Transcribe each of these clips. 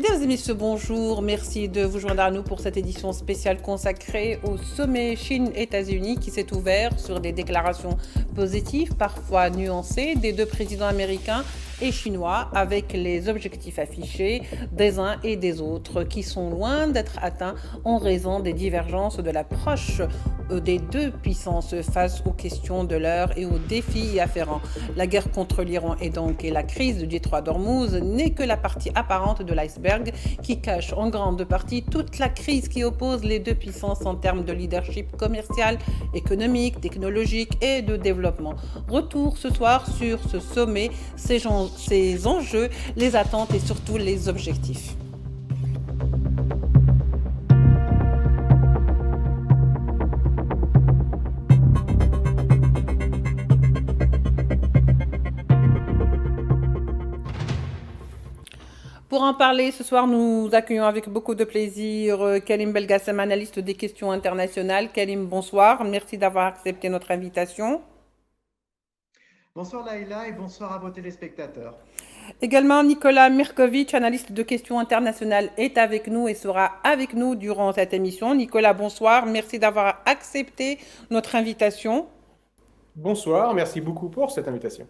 Mesdames et messieurs, bonjour. Merci de vous joindre à nous pour cette édition spéciale consacrée au sommet Chine-États-Unis qui s'est ouvert sur des déclarations positives, parfois nuancées, des deux présidents américains et chinois, avec les objectifs affichés des uns et des autres qui sont loin d'être atteints en raison des divergences de l'approche des deux puissances face aux questions de l'heure et aux défis y afférents. La guerre contre l'Iran et la crise du détroit d'Ormuz n'est que la partie apparente de l'iceberg qui cache en grande partie toute la crise qui oppose les deux puissances en termes de leadership commercial, économique, technologique et de développement. Retour ce soir sur ce sommet, ces enjeux, les attentes et surtout les objectifs. Pour en parler, ce soir, nous accueillons avec beaucoup de plaisir Kalim Belgassem, analyste des questions internationales. Kalim, bonsoir. Merci d'avoir accepté notre invitation. Bonsoir Laïla et bonsoir à vos téléspectateurs. Également, Nicolas Mirkovic, analyste de questions internationales, est avec nous et sera avec nous durant cette émission. Nicolas, bonsoir. Merci d'avoir accepté notre invitation. Bonsoir, merci beaucoup pour cette invitation.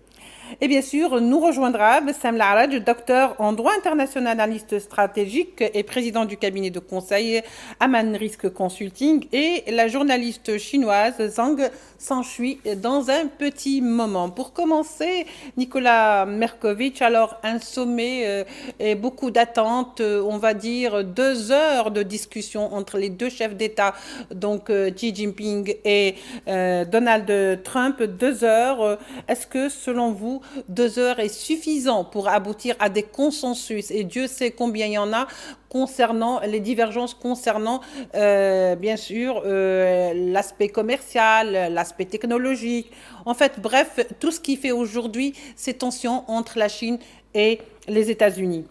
Et bien sûr, nous rejoindra Bassem Laraj, docteur en droit international, analyste stratégique et président du cabinet de conseil Aman Risk Consulting, et la journaliste chinoise Zhang Sanshui dans un petit moment. Pour commencer, Nicolas Merkovitch, alors un sommet et beaucoup d'attentes, on va dire 2 heures de discussion entre les deux chefs d'État, donc Xi Jinping et Donald Trump, 2 heures. Est-ce que selon vous, 2 heures est suffisant pour aboutir à des consensus, et Dieu sait combien il y en a concernant les divergences concernant bien sûr l'aspect commercial, l'aspect technologique, en fait bref, tout ce qui fait aujourd'hui ces tensions entre la Chine et les États-Unis.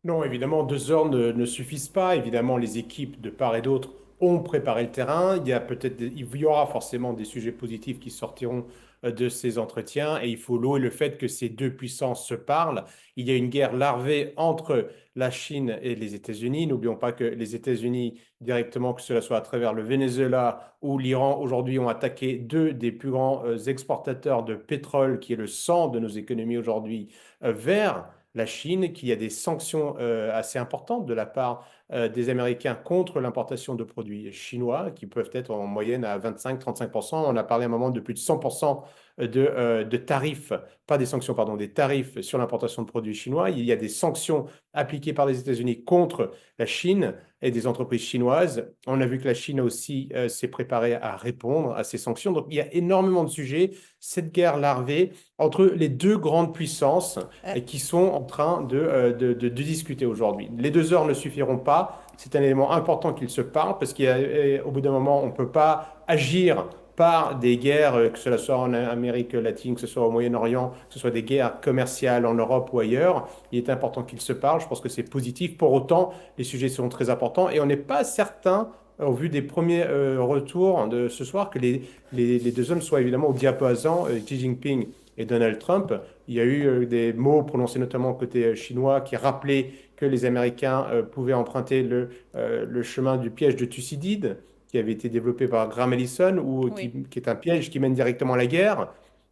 Non, évidemment, 2 heures ne suffisent pas. Évidemment, les équipes de part et d'autre ont préparé le terrain. Il y aura forcément des sujets positifs qui sortiront de ces entretiens, et il faut louer le fait que ces deux puissances se parlent. Il y a une guerre larvée entre la Chine et les États-Unis. N'oublions pas que les États-Unis, directement, que cela soit à travers le Venezuela ou l'Iran, aujourd'hui ont attaqué deux des plus grands exportateurs de pétrole, qui est le sang de nos économies aujourd'hui, vers la Chine, qu'il y a des sanctions assez importantes de la part des Américains contre l'importation de produits chinois, qui peuvent être en moyenne à 25-35%. On a parlé à un moment de plus de 100% de tarifs, pas des sanctions, pardon, des tarifs sur l'importation de produits chinois. Il y a des sanctions appliquées par les États-Unis contre la Chine et des entreprises chinoises. On a vu que la Chine aussi s'est préparée à répondre à ces sanctions. Donc il y a énormément de sujets. Cette guerre larvée entre les deux grandes puissances qui sont en train de discuter aujourd'hui. Les 2 heures ne suffiront pas. C'est un élément important qu'ils se parlent, parce qu'au bout d'un moment, on ne peut pas agir par des guerres, que ce soit en Amérique latine, que ce soit au Moyen-Orient, que ce soit des guerres commerciales en Europe ou ailleurs. Il est important qu'ils se parlent. Je pense que c'est positif. Pour autant, les sujets sont très importants et on n'est pas certain, au vu des premiers retours de ce soir, que les deux hommes soient évidemment au diapason, Xi Jinping et Donald Trump. Il y a eu des mots prononcés notamment côté chinois qui rappelaient que les Américains pouvaient emprunter le chemin du piège de Thucydide, qui avait été développé par Graham Allison, Oui. qui est un piège qui mène directement à la guerre.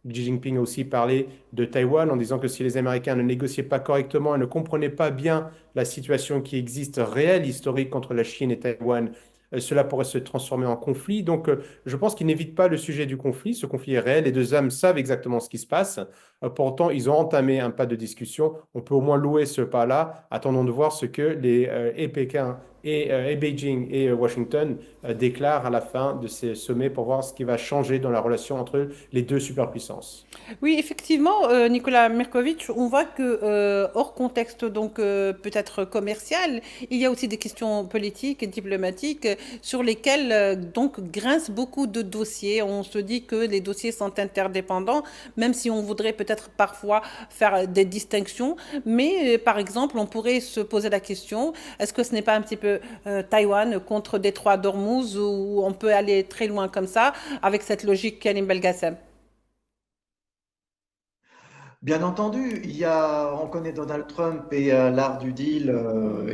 Xi Jinping a aussi parlé de Taïwan en disant que si les Américains ne négociaient pas correctement et ne comprenaient pas bien la situation qui existe réelle, historique, entre la Chine et Taïwan, cela pourrait se transformer en conflit. Donc, je pense qu'ils n'évitent pas le sujet du conflit. Ce conflit est réel. Les deux hommes savent exactement ce qui se passe. Pourtant, ils ont entamé un pas de discussion. On peut au moins louer ce pas-là. Attendons de voir ce que et Pékin et Beijing et Washington déclarent à la fin de ces sommets, pour voir ce qui va changer dans la relation entre les deux superpuissances. Oui, effectivement, Nicolas Merkovitch, on voit que hors contexte donc peut-être commercial, il y a aussi des questions politiques et diplomatiques sur lesquelles donc grincent beaucoup de dossiers. On se dit que les dossiers sont interdépendants, même si on voudrait peut-être parfois faire des distinctions. Mais par exemple, on pourrait se poser la question, est-ce que ce n'est pas un petit peu Taïwan contre Détroit d'Ormuz, où on peut aller très loin comme ça avec cette logique Karim Belgassem? Bien entendu, on connaît Donald Trump et l'art du deal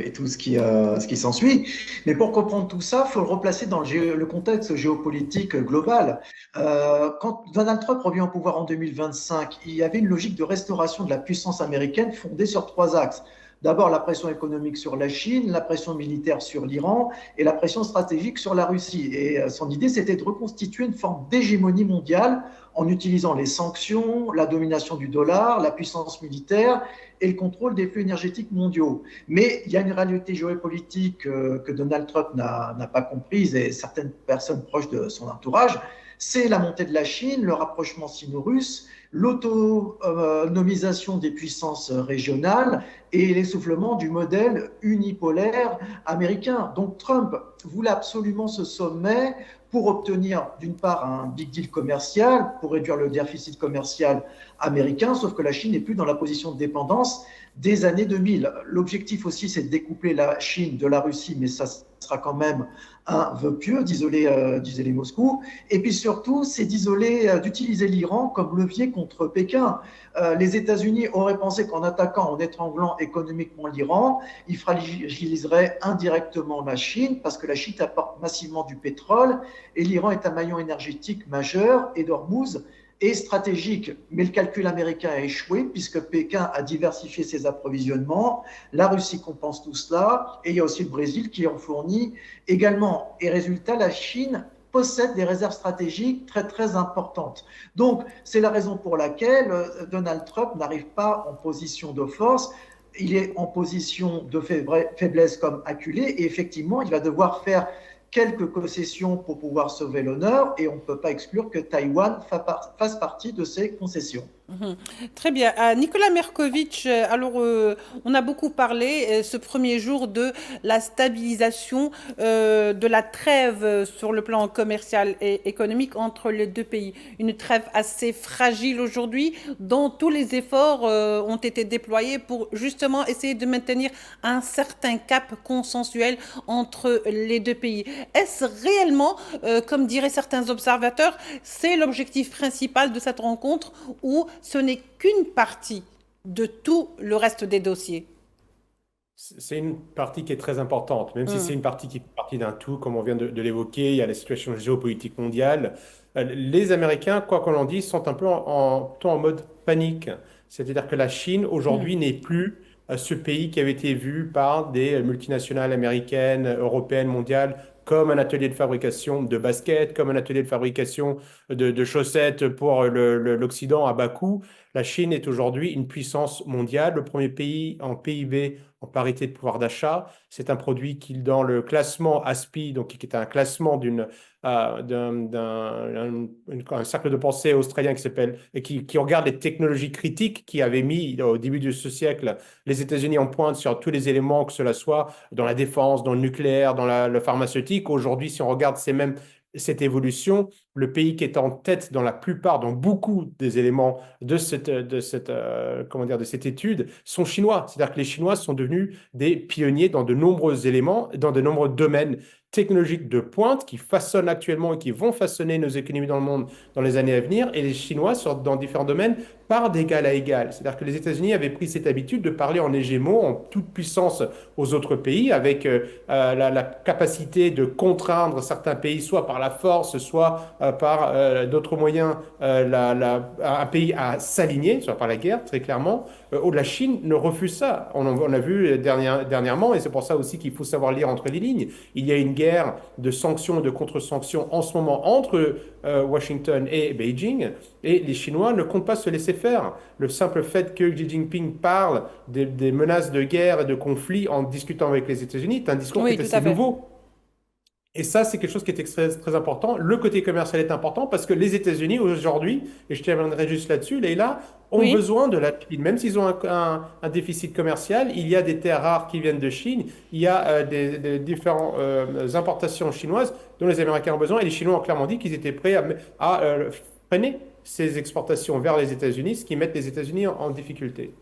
et tout ce qui s'ensuit. Mais pour comprendre tout ça, il faut le replacer dans le contexte géopolitique global. Quand Donald Trump revient au pouvoir en 2025, il y avait une logique de restauration de la puissance américaine fondée sur trois axes. D'abord, la pression économique sur la Chine, la pression militaire sur l'Iran et la pression stratégique sur la Russie. Et son idée, c'était de reconstituer une forme d'hégémonie mondiale en utilisant les sanctions, la domination du dollar, la puissance militaire et le contrôle des flux énergétiques mondiaux. Mais il y a une réalité géopolitique que Donald Trump n'a pas comprise et certaines personnes proches de son entourage, c'est la montée de la Chine, le rapprochement sino-russe, l'autonomisation des puissances régionales et l'essoufflement du modèle unipolaire américain. Donc Trump voulait absolument ce sommet pour obtenir d'une part un big deal commercial, pour réduire le déficit commercial américain, sauf que la Chine n'est plus dans la position de dépendance des années 2000. L'objectif aussi, c'est de découpler la Chine de la Russie, mais ça sera quand même un vœu pieux d'isoler Moscou. Et puis surtout, c'est d'utiliser l'Iran comme levier contre Pékin. Les États-Unis auraient pensé qu'en attaquant, en étranglant économiquement l'Iran, ils fragiliseraient indirectement la Chine, parce que la Chine apporte massivement du pétrole et l'Iran est un maillon énergétique majeur et d'Ormuz est stratégique. Mais le calcul américain a échoué puisque Pékin a diversifié ses approvisionnements. La Russie compense tout cela et il y a aussi le Brésil qui en fournit également. Et résultat, la Chine possède des réserves stratégiques très très importantes. Donc c'est la raison pour laquelle Donald Trump n'arrive pas en position de force. Il est en position de faiblesse comme acculé et effectivement il va devoir faire quelques concessions pour pouvoir sauver l'honneur et on ne peut pas exclure que Taïwan fasse partie de ces concessions. Mhm. Très bien. Nicolas Merkovitch, on a beaucoup parlé ce premier jour de la stabilisation de la trêve sur le plan commercial et économique entre les deux pays. Une trêve assez fragile aujourd'hui, dont tous les efforts ont été déployés pour justement essayer de maintenir un certain cap consensuel entre les deux pays. Est-ce réellement, comme diraient certains observateurs, c'est l'objectif principal de cette rencontre ou ce n'est qu'une partie de tout le reste des dossiers? C'est une partie qui est très importante, même si c'est une partie qui fait partie d'un tout, comme on vient de l'évoquer, il y a la situation géopolitique mondiale. Les Américains, quoi qu'on en dise, sont un peu en mode panique. C'est-à-dire que la Chine, aujourd'hui, n'est plus ce pays qui avait été vu par des multinationales américaines, européennes, mondiales, comme un atelier de fabrication de baskets, comme un atelier de fabrication de chaussettes pour l'Occident à bas coût. La Chine est aujourd'hui une puissance mondiale, le premier pays en PIB, en parité de pouvoir d'achat. C'est un produit qui, dans le classement ASPI, donc qui est un classement un cercle de pensée australien qui s'appelle, et qui regarde les technologies critiques, qui avait mis au début de ce siècle les États-Unis en pointe sur tous les éléments, que cela soit dans la défense, dans le nucléaire, dans le pharmaceutique. Aujourd'hui, si on regarde cette évolution, le pays qui est en tête dans la plupart, dans beaucoup des éléments de cette étude sont chinois. C'est-à-dire que les Chinois sont devenus des pionniers dans de nombreux éléments, dans de nombreux domaines technologiques de pointe qui façonnent actuellement et qui vont façonner nos économies dans le monde dans les années à venir. Et les Chinois sortent dans différents domaines par d'égal à égal. C'est-à-dire que les États-Unis avaient pris cette habitude de parler en hégémon, en toute puissance aux autres pays, avec la capacité de contraindre certains pays, soit par la force, soit par d'autres moyens, un pays à s'aligner, soit par la guerre, très clairement. La Chine ne refuse ça. On a vu dernièrement, et c'est pour ça aussi qu'il faut savoir lire entre les lignes. Il y a une guerre de sanctions et de contre-sanctions en ce moment entre Washington et Beijing, et les Chinois ne comptent pas se laisser faire. Le simple fait que Xi Jinping parle des menaces de guerre et de conflit en discutant avec les États-Unis est un discours qui est assez nouveau. Et ça, c'est quelque chose qui est très, très important. Le côté commercial est important parce que les États-Unis, aujourd'hui, et je terminerai juste là-dessus, Leïla, ont besoin de la Chine. Même s'ils ont un déficit commercial, il y a des terres rares qui viennent de Chine, il y a des différentes importations chinoises dont les Américains ont besoin. Et les Chinois ont clairement dit qu'ils étaient prêts à freiner ces exportations vers les États-Unis, ce qui met les États-Unis en difficulté.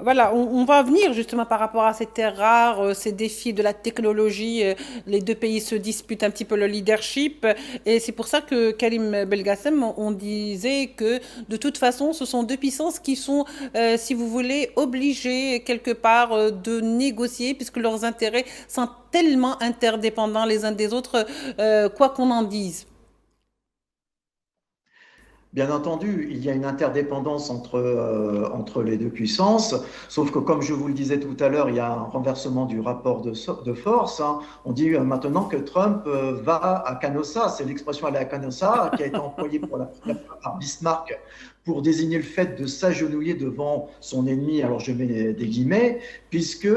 Voilà, on va venir justement par rapport à ces terres rares, ces défis de la technologie. Les deux pays se disputent un petit peu le leadership. Et c'est pour ça que Karim Belgassem, on disait que de toute façon, ce sont deux puissances qui sont, si vous voulez, obligées quelque part de négocier, puisque leurs intérêts sont tellement interdépendants les uns des autres, quoi qu'on en dise. Bien entendu, il y a une interdépendance entre les deux puissances, sauf que comme je vous le disais tout à l'heure, il y a un renversement du rapport de force, hein. On dit maintenant que Trump va à Canossa, c'est l'expression aller à Canossa qui a été employée pour la première fois par Bismarck pour désigner le fait de s'agenouiller devant son ennemi, alors je mets des guillemets, puisque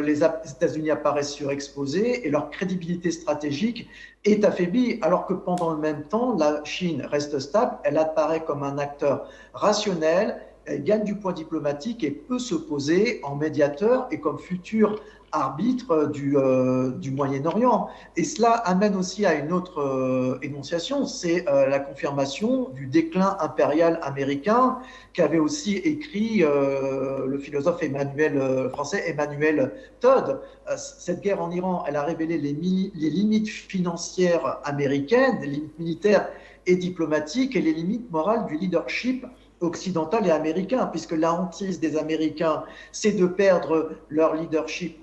les États-Unis apparaissent surexposés et leur crédibilité stratégique est affaiblie, alors que pendant le même temps, la Chine reste stable, elle apparaît comme un acteur rationnel, elle gagne du poids diplomatique et peut se poser en médiateur et comme futur arbitre du Moyen-Orient. Et cela amène aussi à une autre énonciation, c'est la confirmation du déclin impérial américain qu'avait aussi écrit le philosophe français Emmanuel Todd. Cette guerre en Iran, elle a révélé les limites financières américaines, les limites militaires et diplomatiques et les limites morales du leadership occidental et américain, puisque la hantise des Américains, c'est de perdre leur leadership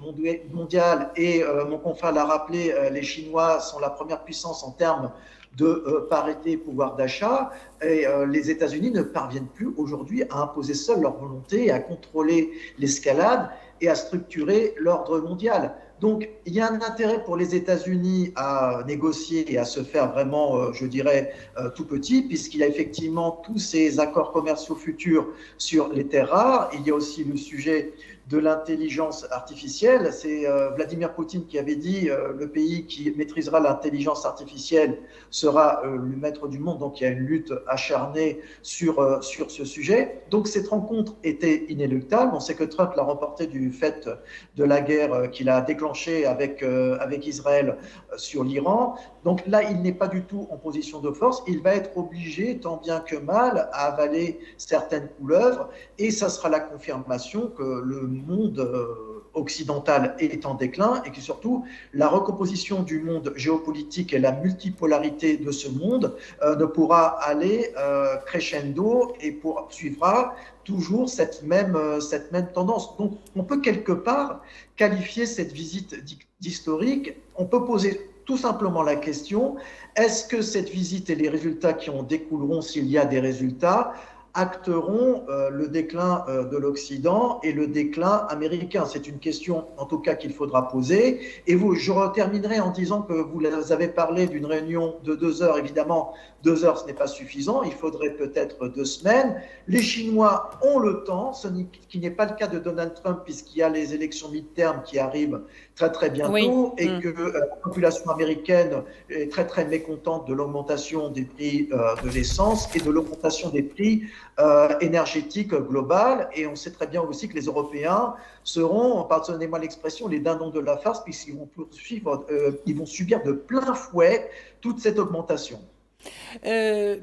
mondial et mon confrère l'a rappelé, les Chinois sont la première puissance en termes de parité pouvoir d'achat et les États-Unis ne parviennent plus aujourd'hui à imposer seuls leur volonté, à contrôler l'escalade et à structurer l'ordre mondial. Donc, il y a un intérêt pour les États-Unis à négocier et à se faire vraiment, je dirais, tout petit, puisqu'il y a effectivement tous ces accords commerciaux futurs sur les terres rares. Il y a aussi le sujet de l'intelligence artificielle. C'est Vladimir Poutine qui avait dit le pays qui maîtrisera l'intelligence artificielle sera le maître du monde. Donc il y a une lutte acharnée sur ce sujet. Donc cette rencontre était inéluctable. On sait que Trump l'a remporté du fait de la guerre qu'il a déclenchée avec Israël sur l'Iran. Donc là, il n'est pas du tout en position de force. Il va être obligé, tant bien que mal, à avaler certaines couleuvres. Et ça sera la confirmation que le monde occidental est en déclin et que surtout la recomposition du monde géopolitique et la multipolarité de ce monde ne pourra aller crescendo et poursuivra toujours cette même tendance. Donc on peut quelque part qualifier cette visite d'historique, on peut poser tout simplement la question, est-ce que cette visite et les résultats qui en découleront, s'il y a des résultats, acteront le déclin de l'Occident et le déclin américain? C'est une question, en tout cas, qu'il faudra poser. Et je terminerai en disant que vous avez parlé d'une réunion de 2 heures. Évidemment, 2 heures, ce n'est pas suffisant. Il faudrait peut-être 2 semaines. Les Chinois ont le temps, ce qui n'est pas le cas de Donald Trump, puisqu'il y a les élections mid-term qui arrivent très, très Oui. bientôt et que la population américaine est très, très mécontente de l'augmentation des prix de l'essence et de l'augmentation des prix énergétique globale. Et on sait très bien aussi que les Européens seront, pardonnez-moi l'expression, les dindons de la farce, puisqu'ils ils vont subir de plein fouet toute cette augmentation.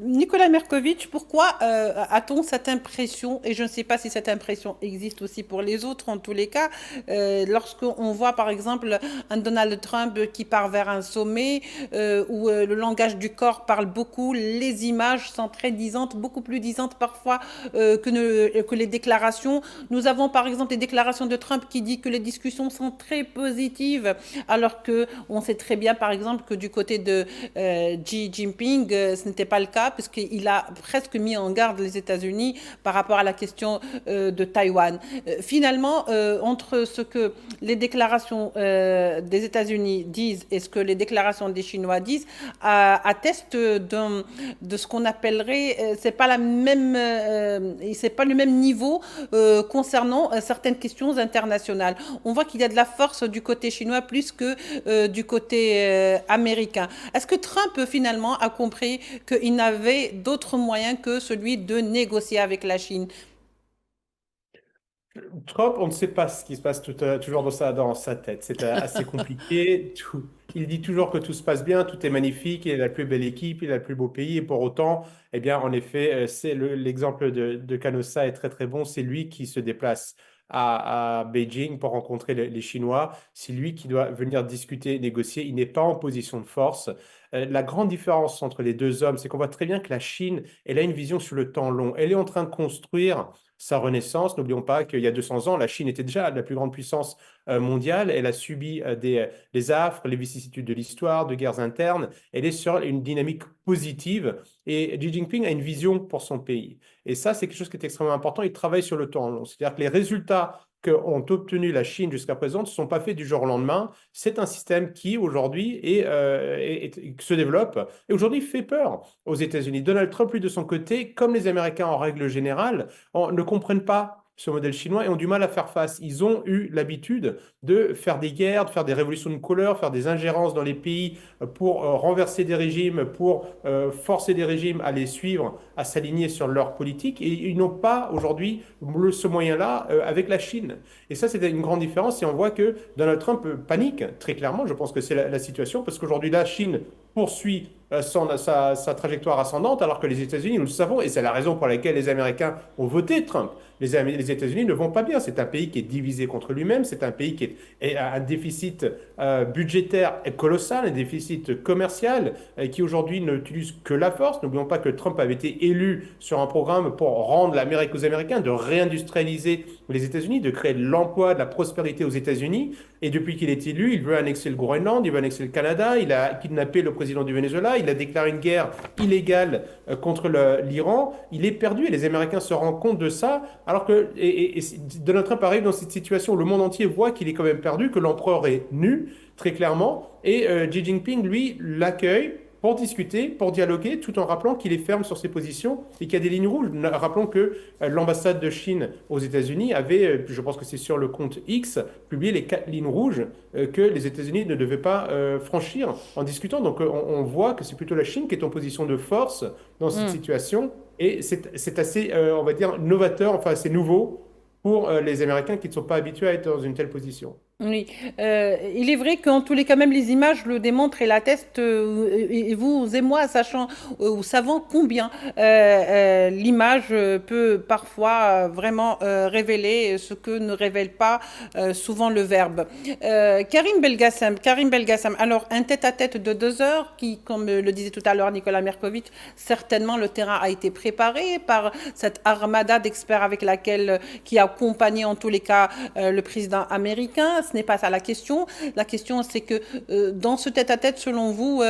Nicolas Merkovitch, pourquoi a-t-on cette impression, et je ne sais pas si cette impression existe aussi pour les autres en tous les cas, lorsqu'on voit par exemple un Donald Trump qui part vers un sommet où le langage du corps parle beaucoup, les images sont très disantes, beaucoup plus disantes parfois que les déclarations. Nous avons par exemple les déclarations de Trump qui dit que les discussions sont très positives, alors que on sait très bien par exemple que du côté de Xi Jinping, ce n'était pas le cas, puisqu'il a presque mis en garde les États-Unis par rapport à la question de Taïwan. Finalement, entre ce que les déclarations des États-Unis disent et ce que les déclarations des Chinois disent, attestent de ce qu'on appellerait, c'est pas la même, c'est pas le même niveau concernant certaines questions internationales. On voit qu'il y a de la force du côté chinois plus que du côté américain. Est-ce que Trump finalement a compris qu'il n'avait d'autre moyen que celui de négocier avec la Chine? Trump, on ne sait pas ce qui se passe toujours dans sa tête. C'est assez compliqué. Il dit toujours que tout se passe bien, tout est magnifique, il a la plus belle équipe, il a le plus beau pays. Et pour autant, eh bien, en effet, l'exemple de Canossa est très très bon. C'est lui qui se déplace à Beijing pour rencontrer les Chinois. C'est lui qui doit venir discuter, négocier. Il n'est pas en position de force. La grande différence entre les deux hommes, c'est qu'on voit très bien que la Chine, elle a une vision sur le temps long. Elle est en train de construire sa renaissance. N'oublions pas qu'il y a 200 ans, la Chine était déjà la plus grande puissance mondiale. Elle a subi des affres, les vicissitudes de l'histoire, de guerres internes. Elle est sur une dynamique positive et Xi Jinping a une vision pour son pays. Et ça, c'est quelque chose qui est extrêmement important. Il travaille sur le temps long. C'est-à-dire que les résultats qu'ont obtenu la Chine jusqu'à présent ne sont pas faits du jour au lendemain. C'est un système qui, aujourd'hui, se développe et aujourd'hui fait peur aux États-Unis. Donald Trump, lui, de son côté, comme les Américains en règle générale, ne comprennent pas ce modèle chinois et ont du mal à faire face. Ils ont eu l'habitude de faire des guerres, de faire des révolutions de couleur, faire des ingérences dans les pays pour renverser des régimes, pour forcer des régimes à les suivre, à s'aligner sur leur politique. Et ils n'ont pas aujourd'hui ce moyen-là avec la Chine. Et ça, c'est une grande différence. Et on voit que Donald Trump panique très clairement. Je pense que c'est la situation parce qu'aujourd'hui, la Chine poursuit sa trajectoire ascendante, alors que les États-Unis, nous le savons, et c'est la raison pour laquelle les Américains ont voté Trump. Les États-Unis ne vont pas bien. C'est un pays qui est divisé contre lui-même. C'est un pays qui a un déficit budgétaire colossal, un déficit commercial qui aujourd'hui n'utilise que la force. N'oublions pas que Trump avait été élu sur un programme pour rendre l'Amérique aux Américains, de réindustrialiser les États-Unis, de créer de l'emploi, de la prospérité aux États-Unis. Et depuis qu'il est élu, il veut annexer le Groenland, il veut annexer le Canada, il a kidnappé le président du Venezuela, il a déclaré une guerre illégale contre l'Iran. Il est perdu et les Américains se rendent compte de ça. Alors que Donald Trump arrive dans cette situation où le monde entier voit qu'il est quand même perdu, que l'empereur est nu, très clairement. Et Xi Jinping, lui, l'accueille pour discuter, pour dialoguer, tout en rappelant qu'il est ferme sur ses positions et qu'il y a des lignes rouges. Rappelons que l'ambassade de Chine aux États-Unis avait, je pense que c'est sur le compte X, publié les 4 lignes rouges que les États-Unis ne devaient pas franchir en discutant. Donc on voit que c'est plutôt la Chine qui est en position de force dans cette situation. Et c'est assez, on va dire, novateur, enfin assez nouveau pour les Américains qui ne sont pas habitués à être dans une telle position. Oui, il est vrai qu'en tous les cas, même les images le démontrent et l'attestent, et vous et moi, sachant ou savant combien l'image peut parfois vraiment révéler ce que ne révèle pas souvent le verbe. Karim Belgassem, alors un tête-à-tête de 2 heures qui, comme le disait tout à l'heure Nicolas Merkovitch, certainement le terrain a été préparé par cette armada d'experts avec laquelle qui a accompagné en tous les cas le président américain. Ce n'est pas ça la question. La question, c'est que dans ce tête-à-tête, selon vous,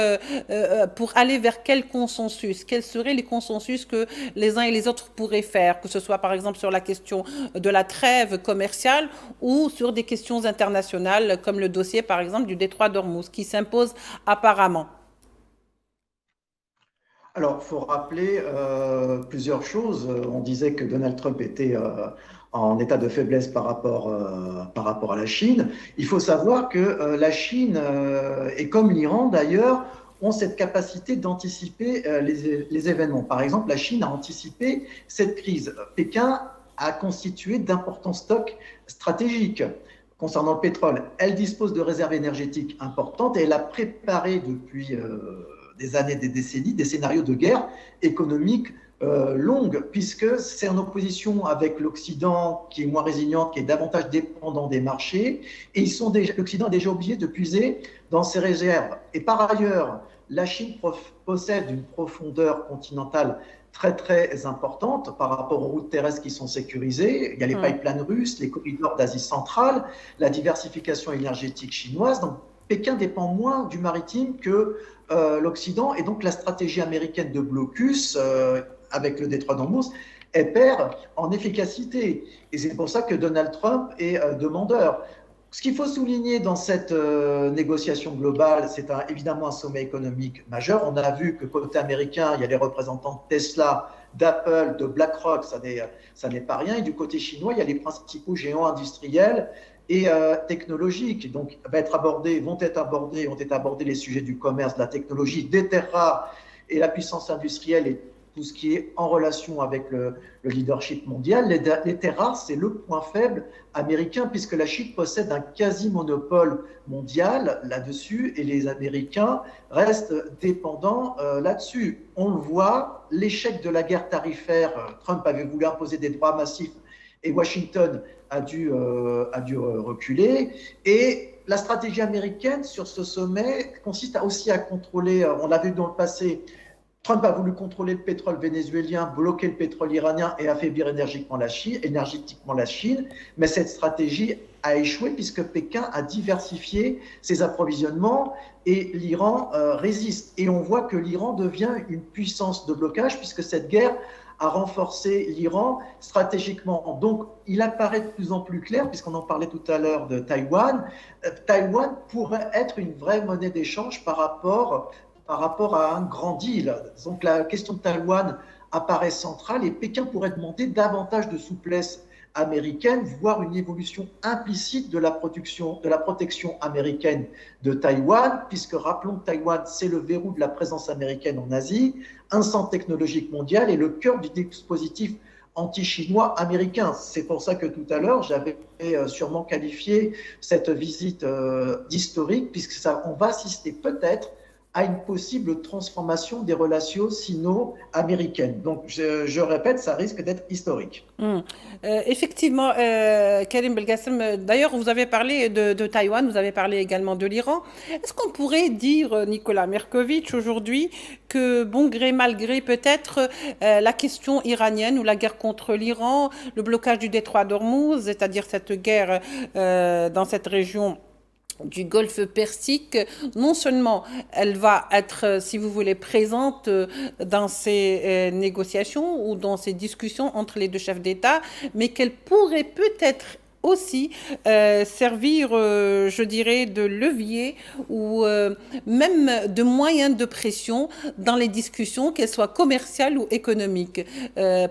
pour aller vers quel consensus, quels seraient les consensus que les uns et les autres pourraient faire, que ce soit par exemple sur la question de la trêve commerciale ou sur des questions internationales, comme le dossier par exemple du détroit d'Ormuz, qui s'impose apparemment. Alors, il faut rappeler plusieurs choses. On disait que Donald Trump était en état de faiblesse par rapport à la Chine. Il faut savoir que la Chine, et comme l'Iran d'ailleurs, ont cette capacité d'anticiper les événements. Par exemple, la Chine a anticipé cette crise. Pékin a constitué d'importants stocks stratégiques. Concernant le pétrole, elle dispose de réserves énergétiques importantes et elle a préparé depuis des années, des décennies, des scénarios de guerre économique longue, puisque c'est en opposition avec l'Occident qui est moins résiliente, qui est davantage dépendant des marchés, et l'Occident est déjà obligé de puiser dans ses réserves. Et par ailleurs, la Chine possède une profondeur continentale très très importante par rapport aux routes terrestres qui sont sécurisées. Il y a les pipelines russes, les corridors d'Asie centrale, la diversification énergétique chinoise. Donc Pékin dépend moins du maritime que l'Occident, et donc la stratégie américaine de blocus avec le détroit d'Ormuz, elle perd en efficacité. Et c'est pour ça que Donald Trump est demandeur. Ce qu'il faut souligner dans cette négociation globale, c'est évidemment un sommet économique majeur. On a vu que côté américain, il y a les représentants de Tesla, d'Apple, de BlackRock, ça n'est pas rien. Et du côté chinois, il y a les principaux géants industriels et technologiques. Donc, ont été abordés les sujets du commerce, de la technologie, des terres rares et la puissance industrielle et tout ce qui est en relation avec le leadership mondial. Les terres rares, c'est le point faible américain, puisque la Chine possède un quasi-monopole mondial là-dessus, et les Américains restent dépendants là-dessus. On le voit, l'échec de la guerre tarifaire, Trump avait voulu imposer des droits massifs, Et Washington a dû reculer. Et la stratégie américaine sur ce sommet consiste aussi à contrôler, on l'a vu dans le passé, Trump a voulu contrôler le pétrole vénézuélien, bloquer le pétrole iranien et affaiblir énergétiquement la Chine. Mais cette stratégie a échoué puisque Pékin a diversifié ses approvisionnements et l'Iran résiste. Et on voit que l'Iran devient une puissance de blocage puisque cette guerre a renforcé l'Iran stratégiquement. Donc, il apparaît de plus en plus clair, puisqu'on en parlait tout à l'heure de Taïwan, Taïwan pourrait être une vraie monnaie d'échange par rapport à un grand deal. Donc, la question de Taïwan apparaît centrale et Pékin pourrait demander davantage de souplesse américaine, voire une évolution implicite de la protection américaine de Taïwan, puisque rappelons que Taïwan, c'est le verrou de la présence américaine en Asie, un centre technologique mondial et le cœur du dispositif anti-chinois américain. C'est pour ça que tout à l'heure, j'avais sûrement qualifié cette visite d'historique, on va assister peut-être à une possible transformation des relations sino-américaines. Donc, je répète, ça risque d'être historique. Effectivement, Karim Belgassem, d'ailleurs, vous avez parlé de Taïwan, vous avez parlé également de l'Iran. Est-ce qu'on pourrait dire, Nicolas Merkovitch, aujourd'hui, que bon gré, mal gré, peut-être, la question iranienne ou la guerre contre l'Iran, le blocage du détroit d'Ormuz, c'est-à-dire cette guerre dans cette région du Golfe Persique, non seulement elle va être, si vous voulez, présente dans ces négociations ou dans ces discussions entre les deux chefs d'État, mais qu'elle pourrait peut-être aussi servir, je dirais, de levier ou même de moyen de pression dans les discussions, qu'elles soient commerciales ou économiques.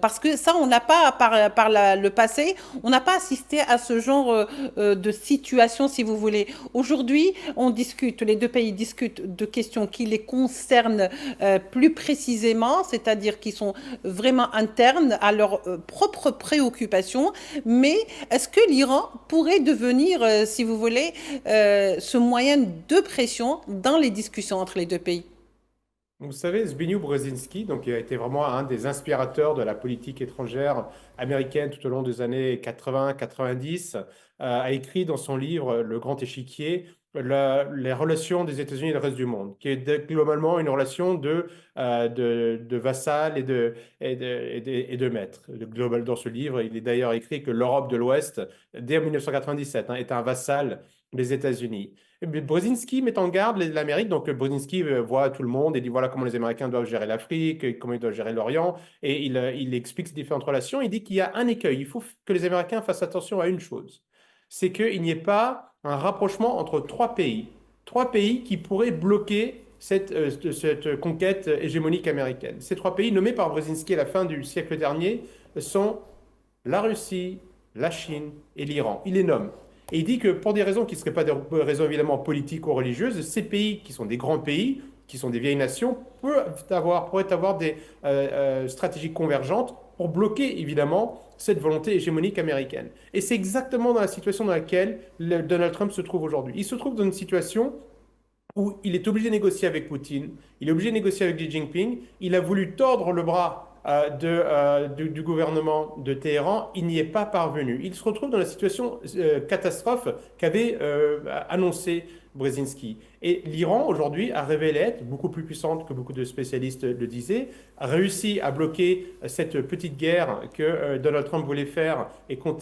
Parce que ça, on n'a pas, par le passé, on n'a pas assisté à ce genre de situation, si vous voulez. Aujourd'hui, on discute, les deux pays discutent de questions qui les concernent plus précisément, c'est-à-dire qui sont vraiment internes à leurs propres préoccupations. Mais est-ce que l'Iran pourrait devenir, si vous voulez, ce moyen de pression dans les discussions entre les deux pays? Vous savez, Zbigniew Brzezinski, donc, qui a été vraiment un des inspirateurs de la politique étrangère américaine tout au long des années 80-90, a écrit dans son livre Le Grand Échiquier les relations des États-Unis et le reste du monde, qui est globalement une relation de vassal et de maître. Dans ce livre, il est d'ailleurs écrit que l'Europe de l'Ouest, dès 1997, est un vassal des États-Unis. Brzezinski met en garde l'Amérique, donc Brzezinski voit tout le monde et dit voilà comment les Américains doivent gérer l'Afrique, comment ils doivent gérer l'Orient, et il explique ces différentes relations. Il dit qu'il y a un écueil, il faut que les Américains fassent attention à une chose, c'est qu'il n'y ait pas un rapprochement entre trois pays qui pourraient bloquer cette conquête hégémonique américaine. Ces trois pays nommés par Brzezinski à la fin du siècle dernier sont la Russie, la Chine et l'Iran. Il les nomme. Et il dit que pour des raisons qui ne seraient pas des raisons évidemment politiques ou religieuses, ces pays qui sont des grands pays, qui sont des vieilles nations, pourraient avoir des stratégies convergentes pour bloquer évidemment cette volonté hégémonique américaine. Et c'est exactement dans la situation dans laquelle Donald Trump se trouve aujourd'hui. Il se trouve dans une situation où il est obligé de négocier avec Poutine, il est obligé de négocier avec Xi Jinping, il a voulu tordre le bras du gouvernement de Téhéran, il n'y est pas parvenu. Il se retrouve dans la situation catastrophe qu'avait annoncé Brzezinski. Et l'Iran, aujourd'hui, a révélé être beaucoup plus puissante que beaucoup de spécialistes le disaient, a réussi à bloquer cette petite guerre que Donald Trump voulait faire et dont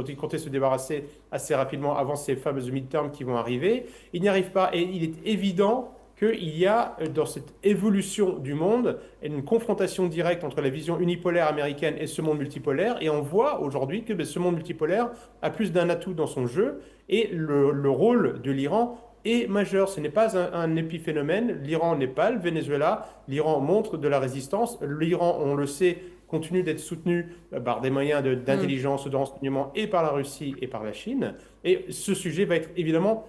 il comptait se débarrasser assez rapidement avant ces fameuses midterms qui vont arriver. Il n'y arrive pas et il est évident qu'il y a dans cette évolution du monde une confrontation directe entre la vision unipolaire américaine et ce monde multipolaire. Et on voit aujourd'hui que ce monde multipolaire a plus d'un atout dans son jeu et le rôle de l'Iran est majeur. Ce n'est pas un épiphénomène. L'Iran n'est pas le Venezuela. L'Iran montre de la résistance. L'Iran, on le sait, continue d'être soutenu par des moyens d'intelligence, de renseignement et par la Russie et par la Chine. Et ce sujet va être évidemment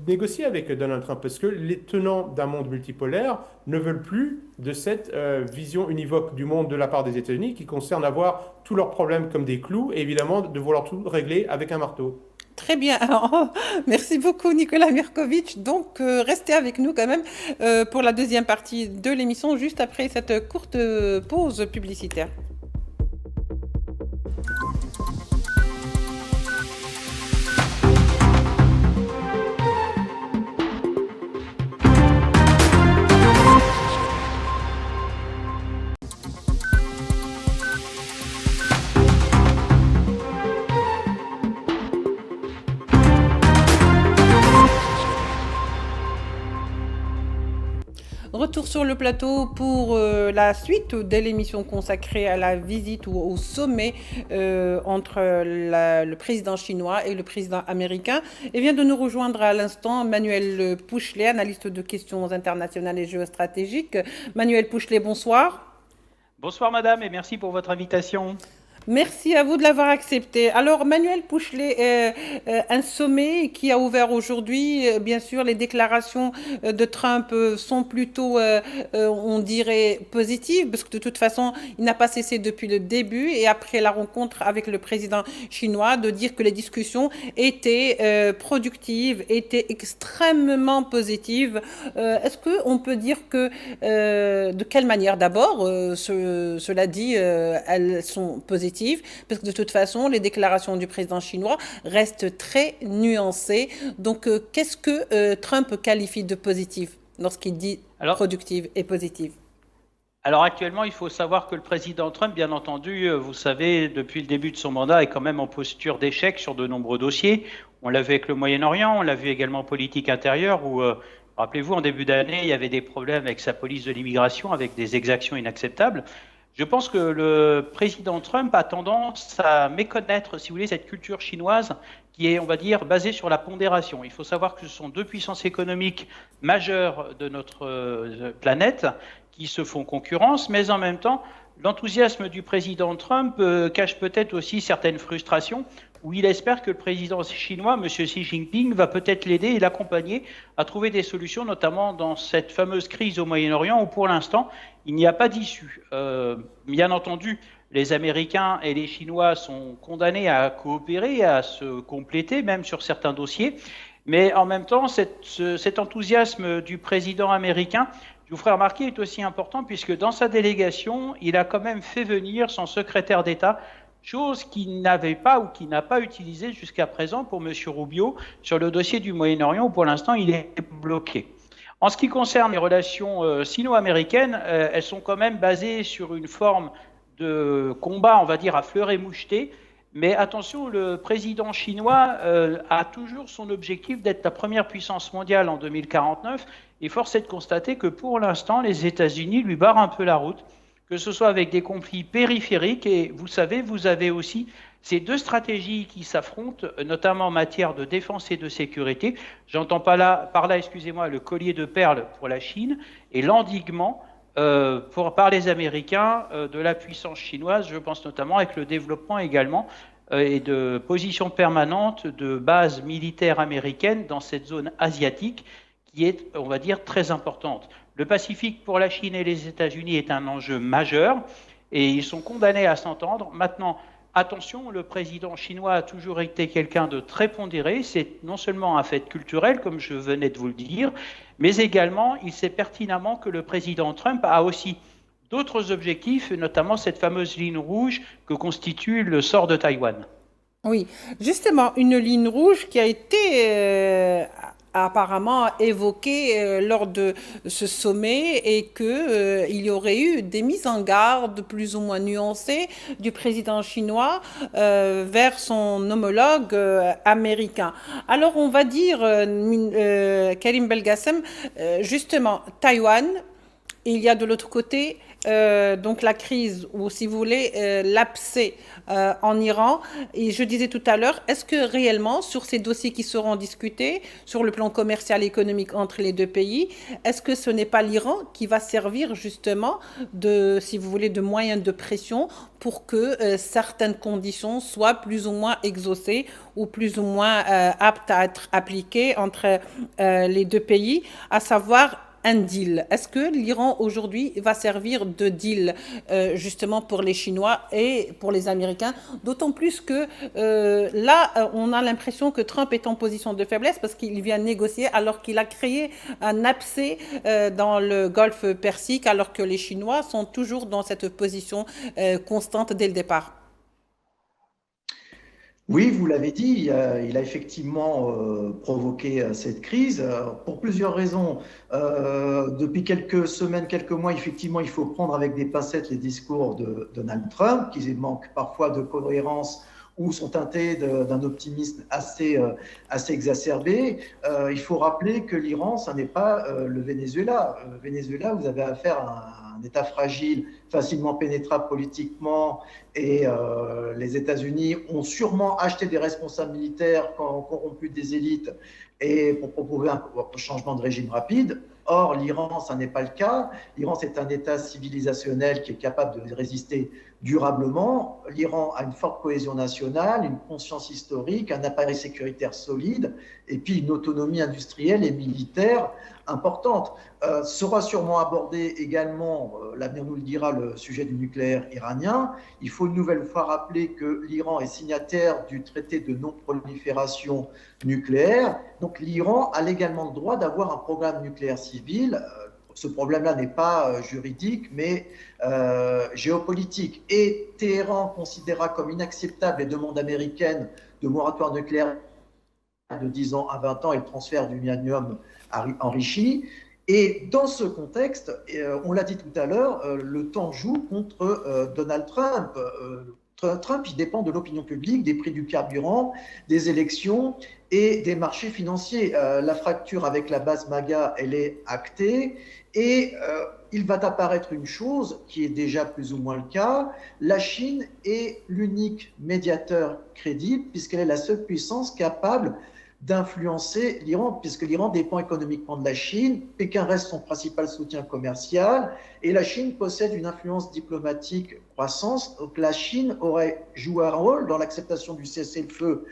négocié avec Donald Trump parce que les tenants d'un monde multipolaire ne veulent plus de cette vision univoque du monde de la part des États-Unis qui concerne à voir tous leurs problèmes comme des clous et évidemment de vouloir tout régler avec un marteau. Très bien. Alors, merci beaucoup, Nicolas Merkovitch. Donc, restez avec nous quand même pour la deuxième partie de l'émission, juste après cette courte pause publicitaire. Retour sur le plateau pour la suite de l'émission consacrée à la visite ou au sommet entre le président chinois et le président américain. Et vient de nous rejoindre à l'instant Manuel Pouchelet, analyste de questions internationales et géostratégiques. Manuel Pouchelet, bonsoir. Bonsoir madame et merci pour votre invitation. Merci à vous de l'avoir accepté. Alors, Manuel Pouchelet, un sommet qui a ouvert aujourd'hui. Bien sûr, les déclarations de Trump sont plutôt, on dirait, positives, parce que de toute façon, il n'a pas cessé depuis le début et après la rencontre avec le président chinois de dire que les discussions étaient productives, étaient extrêmement positives. Est-ce qu'on peut dire que, de quelle manière d'abord, cela dit, elles sont positives? Parce que de toute façon, les déclarations du président chinois restent très nuancées. Donc, qu'est-ce que Trump qualifie de positif lorsqu'il dit productive et positive? Alors actuellement, il faut savoir que le président Trump, bien entendu, vous savez, depuis le début de son mandat, est quand même en posture d'échec sur de nombreux dossiers. On l'a vu avec le Moyen-Orient, on l'a vu également en politique intérieure où, rappelez-vous, en début d'année, il y avait des problèmes avec sa police de l'immigration, avec des exactions inacceptables. Je pense que le président Trump a tendance à méconnaître, si vous voulez, cette culture chinoise qui est, on va dire, basée sur la pondération. Il faut savoir que ce sont deux puissances économiques majeures de notre planète qui se font concurrence, mais en même temps, l'enthousiasme du président Trump cache peut-être aussi certaines frustrations où il espère que le président chinois, M. Xi Jinping, va peut-être l'aider et l'accompagner à trouver des solutions, notamment dans cette fameuse crise au Moyen-Orient où pour l'instant, il n'y a pas d'issue. Bien entendu, les Américains et les Chinois sont condamnés à coopérer, à se compléter, même sur certains dossiers. Mais en même temps, cet enthousiasme du président américain, je vous ferai remarquer, est aussi important puisque dans sa délégation, il a quand même fait venir son secrétaire d'État, chose qu'il n'avait pas ou qu'il n'a pas utilisé jusqu'à présent pour M. Rubio sur le dossier du Moyen-Orient où pour l'instant il est bloqué. En ce qui concerne les relations sino-américaines, elles sont quand même basées sur une forme de combat, on va dire, à fleur et moucheté. Mais attention, le président chinois a toujours son objectif d'être la première puissance mondiale en 2049. Et force est de constater que pour l'instant, les États-Unis lui barrent un peu la route, que ce soit avec des conflits périphériques. Et vous savez, vous avez aussi ces deux stratégies qui s'affrontent, notamment en matière de défense et de sécurité. J'entends par là, excusez-moi, le collier de perles pour la Chine et l'endiguement par les Américains de la puissance chinoise. Je pense notamment avec le développement également et de positions permanentes de bases militaires américaines dans cette zone asiatique qui est, on va dire, très importante. Le Pacifique pour la Chine et les États-Unis est un enjeu majeur et ils sont condamnés à s'entendre. Maintenant, attention, le président chinois a toujours été quelqu'un de très pondéré. C'est non seulement un fait culturel, comme je venais de vous le dire, mais également, il sait pertinemment que le président Trump a aussi d'autres objectifs, notamment cette fameuse ligne rouge que constitue le sort de Taïwan. Oui, justement, une ligne rouge qui a été apparemment évoquée lors de ce sommet et qu'il y aurait eu des mises en garde plus ou moins nuancées du président chinois vers son homologue américain. Alors on va dire, Karim Belgassem, justement, Taïwan, il y a de l'autre côté donc la crise ou si vous voulez l'abcès en Iran. Et je disais tout à l'heure, est-ce que réellement sur ces dossiers qui seront discutés sur le plan commercial et économique entre les deux pays, est-ce que ce n'est pas l'Iran qui va servir justement de, si vous voulez, de moyen de pression pour que certaines conditions soient plus ou moins exaucées ou plus ou moins aptes à être appliquées entre les deux pays, à savoir un deal. Est-ce que l'Iran aujourd'hui va servir de deal justement pour les Chinois et pour les Américains? D'autant plus que là, on a l'impression que Trump est en position de faiblesse parce qu'il vient négocier alors qu'il a créé un abcès dans le Golfe Persique alors que les Chinois sont toujours dans cette position constante dès le départ. Oui, vous l'avez dit, il a effectivement provoqué cette crise pour plusieurs raisons. Depuis quelques semaines, quelques mois, effectivement, il faut prendre avec des pincettes les discours de Donald Trump, qui manquent parfois de cohérence ou sont teintés d'un optimisme assez exacerbé. Il faut rappeler que l'Iran, ça n'est pas le Venezuela. Le Venezuela, vous avez affaire à un État fragile, facilement pénétrable politiquement, et les États-Unis ont sûrement acheté des responsables militaires qui ont corrompu des élites et pour proposer un changement de régime rapide. Or, l'Iran, ça n'est pas le cas. L'Iran, c'est un État civilisationnel qui est capable de résister durablement. L'Iran a une forte cohésion nationale, une conscience historique, un appareil sécuritaire solide, et puis une autonomie industrielle et militaire importante. Sera sûrement abordé également, l'avenir nous le dira, le sujet du nucléaire iranien. Il faut une nouvelle fois rappeler que l'Iran est signataire du traité de non-prolifération nucléaire. Donc l'Iran a légalement le droit d'avoir un programme nucléaire civil. Ce problème-là n'est pas juridique, mais géopolitique. Et Téhéran considérera comme inacceptable les demandes américaines de moratoire nucléaire de 10 ans à 20 ans et le transfert du uranium enrichi. Et dans ce contexte, on l'a dit tout à l'heure, le temps joue contre Donald Trump. Trump, il dépend de l'opinion publique, des prix du carburant, des élections et des marchés financiers. La fracture avec la base MAGA, elle est actée et il va apparaître une chose qui est déjà plus ou moins le cas. La Chine est l'unique médiateur crédible puisqu'elle est la seule puissance capable d'influencer l'Iran, puisque l'Iran dépend économiquement de la Chine. Pékin reste son principal soutien commercial et la Chine possède une influence diplomatique croissante. Donc la Chine aurait joué un rôle dans l'acceptation du cessez-le-feu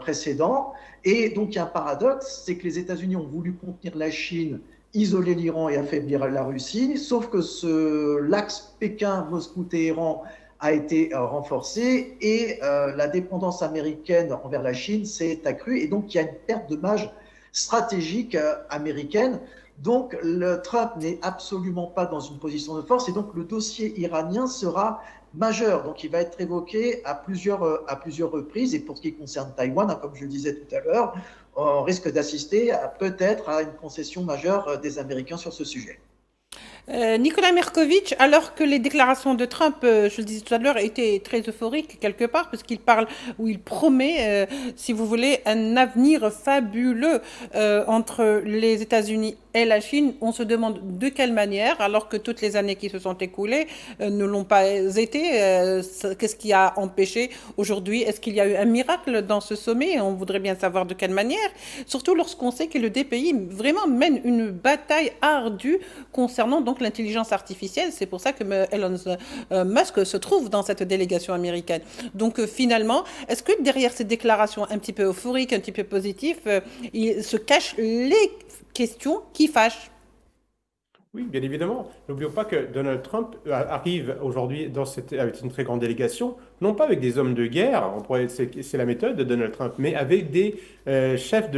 précédent. Et donc il y a un paradoxe, c'est que les États-Unis ont voulu contenir la Chine, isoler l'Iran et affaiblir la Russie, sauf que l'axe Pékin-Moscou-Téhéran a été renforcée et la dépendance américaine envers la Chine s'est accrue et donc il y a une perte de marge stratégique américaine. Donc le Trump n'est absolument pas dans une position de force et donc le dossier iranien sera majeur. Donc il va être évoqué à plusieurs reprises et pour ce qui concerne Taïwan, comme je le disais tout à l'heure, on risque d'assister peut-être à une concession majeure des Américains sur ce sujet. Nicolas Merkovitch, alors que les déclarations de Trump, je le disais tout à l'heure, étaient très euphoriques quelque part, parce qu'il parle ou il promet, si vous voulez, un avenir fabuleux entre les États-Unis et la Chine. On se demande de quelle manière, alors que toutes les années qui se sont écoulées ne l'ont pas été. Qu'est-ce qui a empêché aujourd'hui? Est-ce qu'il y a eu un miracle dans ce sommet? On voudrait bien savoir de quelle manière, surtout lorsqu'on sait que le DPI vraiment mène une bataille ardue concernant donc l'intelligence artificielle. C'est pour ça que Elon Musk se trouve dans cette délégation américaine. Donc finalement, est-ce que derrière ces déclarations un petit peu euphoriques, un petit peu positives, il se cachent les questions qui fâchent? Oui, bien évidemment. N'oublions pas que Donald Trump arrive aujourd'hui avec une très grande délégation, non pas avec des hommes de guerre, c'est la méthode de Donald Trump, mais avec des chefs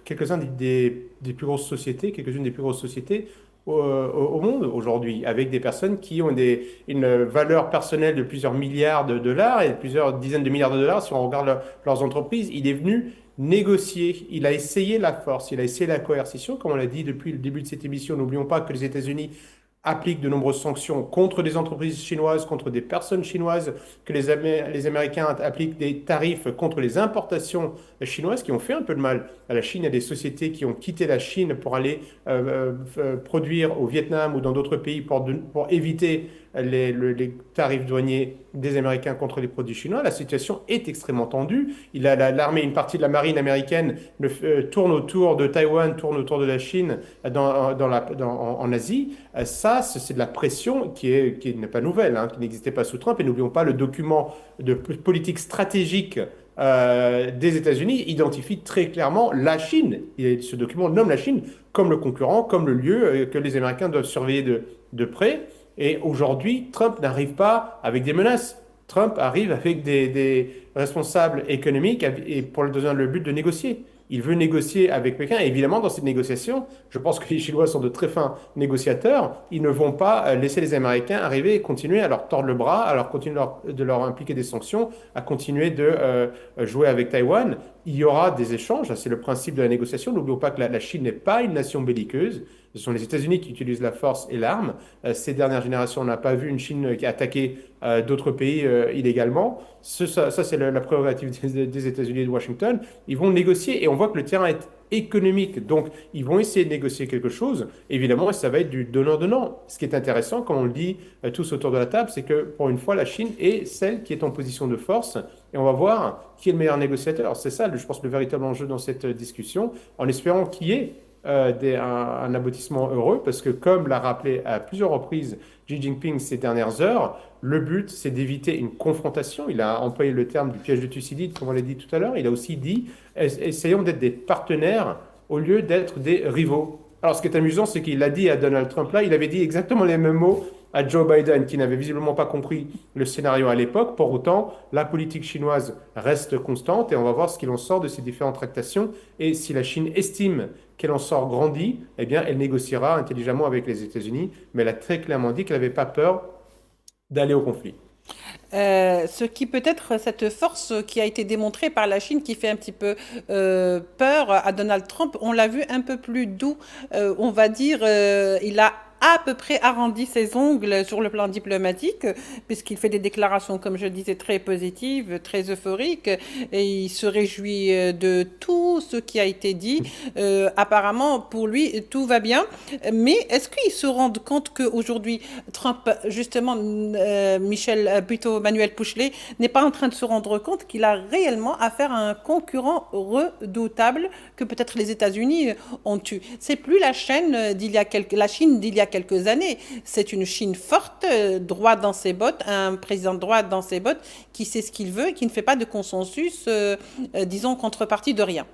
quelques-uns des plus grosses sociétés, quelques-unes des plus grosses sociétés au monde aujourd'hui, avec des personnes qui ont une valeur personnelle de plusieurs milliards de dollars et plusieurs dizaines de milliards de dollars si on regarde leurs entreprises. Il est venu négocier, il a essayé la force, il a essayé la coercition, comme on l'a dit depuis le début de cette émission. N'oublions pas que les États-Unis appliquent de nombreuses sanctions contre des entreprises chinoises, contre des personnes chinoises, que les Américains appliquent des tarifs contre les importations chinoises qui ont fait un peu de mal à la Chine. Il y a des sociétés qui ont quitté la Chine pour aller produire au Vietnam ou dans d'autres pays pour éviter les tarifs douaniers des Américains contre les produits chinois. La situation est extrêmement tendue. L'armée, une partie de la marine américaine tourne autour de Taïwan, tourne autour de la Chine en Asie. Ça, c'est de la pression qui n'est pas nouvelle, qui n'existait pas sous Trump. Et n'oublions pas le document de politique stratégique des États-Unis identifie très clairement la Chine. Et ce document nomme la Chine comme le concurrent, comme le lieu que les Américains doivent surveiller de près. Et aujourd'hui, Trump n'arrive pas avec des menaces. Trump arrive avec des responsables économiques et pour le but de négocier. Il veut négocier avec Pékin. Et évidemment, dans cette négociation, je pense que les Chinois sont de très fins négociateurs. Ils ne vont pas laisser les Américains arriver et continuer à leur tordre le bras, à leur continuer de leur impliquer des sanctions, à continuer de jouer avec Taïwan. il y aura des échanges, c'est le principe de la négociation. N'oublions pas que la Chine n'est pas une nation belliqueuse. Ce sont les États-Unis qui utilisent la force et l'arme. Ces dernières générations, on n'a pas vu une Chine qui a attaqué d'autres pays illégalement. Ça, c'est la prérogative des États-Unis et de Washington. Ils vont négocier et on voit que le terrain est économique. Donc, ils vont essayer de négocier quelque chose. Évidemment, ça va être du donnant-donnant. Ce qui est intéressant, comme on le dit tous autour de la table, c'est que pour une fois, la Chine est celle qui est en position de force. Et on va voir qui est le meilleur négociateur. C'est ça, je pense, le véritable enjeu dans cette discussion, en espérant qu'il y ait un aboutissement heureux, parce que comme l'a rappelé à plusieurs reprises Xi Jinping ces dernières heures, le but, c'est d'éviter une confrontation. Il a employé le terme du piège de Thucydide, comme on l'a dit tout à l'heure. Il a aussi dit, essayons d'être des partenaires au lieu d'être des rivaux. Alors, ce qui est amusant, c'est qu'il l'a dit à Donald Trump là, il avait dit exactement les mêmes mots à Joe Biden, qui n'avait visiblement pas compris le scénario à l'époque. Pour autant, la politique chinoise reste constante et on va voir ce qu'il en sort de ces différentes tractations. Et si la Chine estime qu'elle en sort grandie, eh bien, elle négociera intelligemment avec les États-Unis, mais elle a très clairement dit qu'elle n'avait pas peur d'aller au conflit. Ce qui peut être cette force qui a été démontrée par la Chine qui fait un petit peu peur à Donald Trump, on l'a vu un peu plus doux, on va dire, il a à peu près arrondi ses ongles sur le plan diplomatique, puisqu'il fait des déclarations, comme je disais, très positives, très euphoriques, et il se réjouit de tout ce qui a été dit. Apparemment, pour lui, tout va bien. Mais est-ce qu'ils se rendent compte qu'aujourd'hui, Trump, justement, plutôt Manuel Pouchelet, n'est pas en train de se rendre compte qu'il a réellement affaire à un concurrent redoutable que peut-être les États-Unis ont eu. C'est plus la Chine d'il y a quelques années. C'est une Chine forte, droit dans ses bottes, un président droit dans ses bottes, qui sait ce qu'il veut et qui ne fait pas de consensus, disons, contrepartie de rien.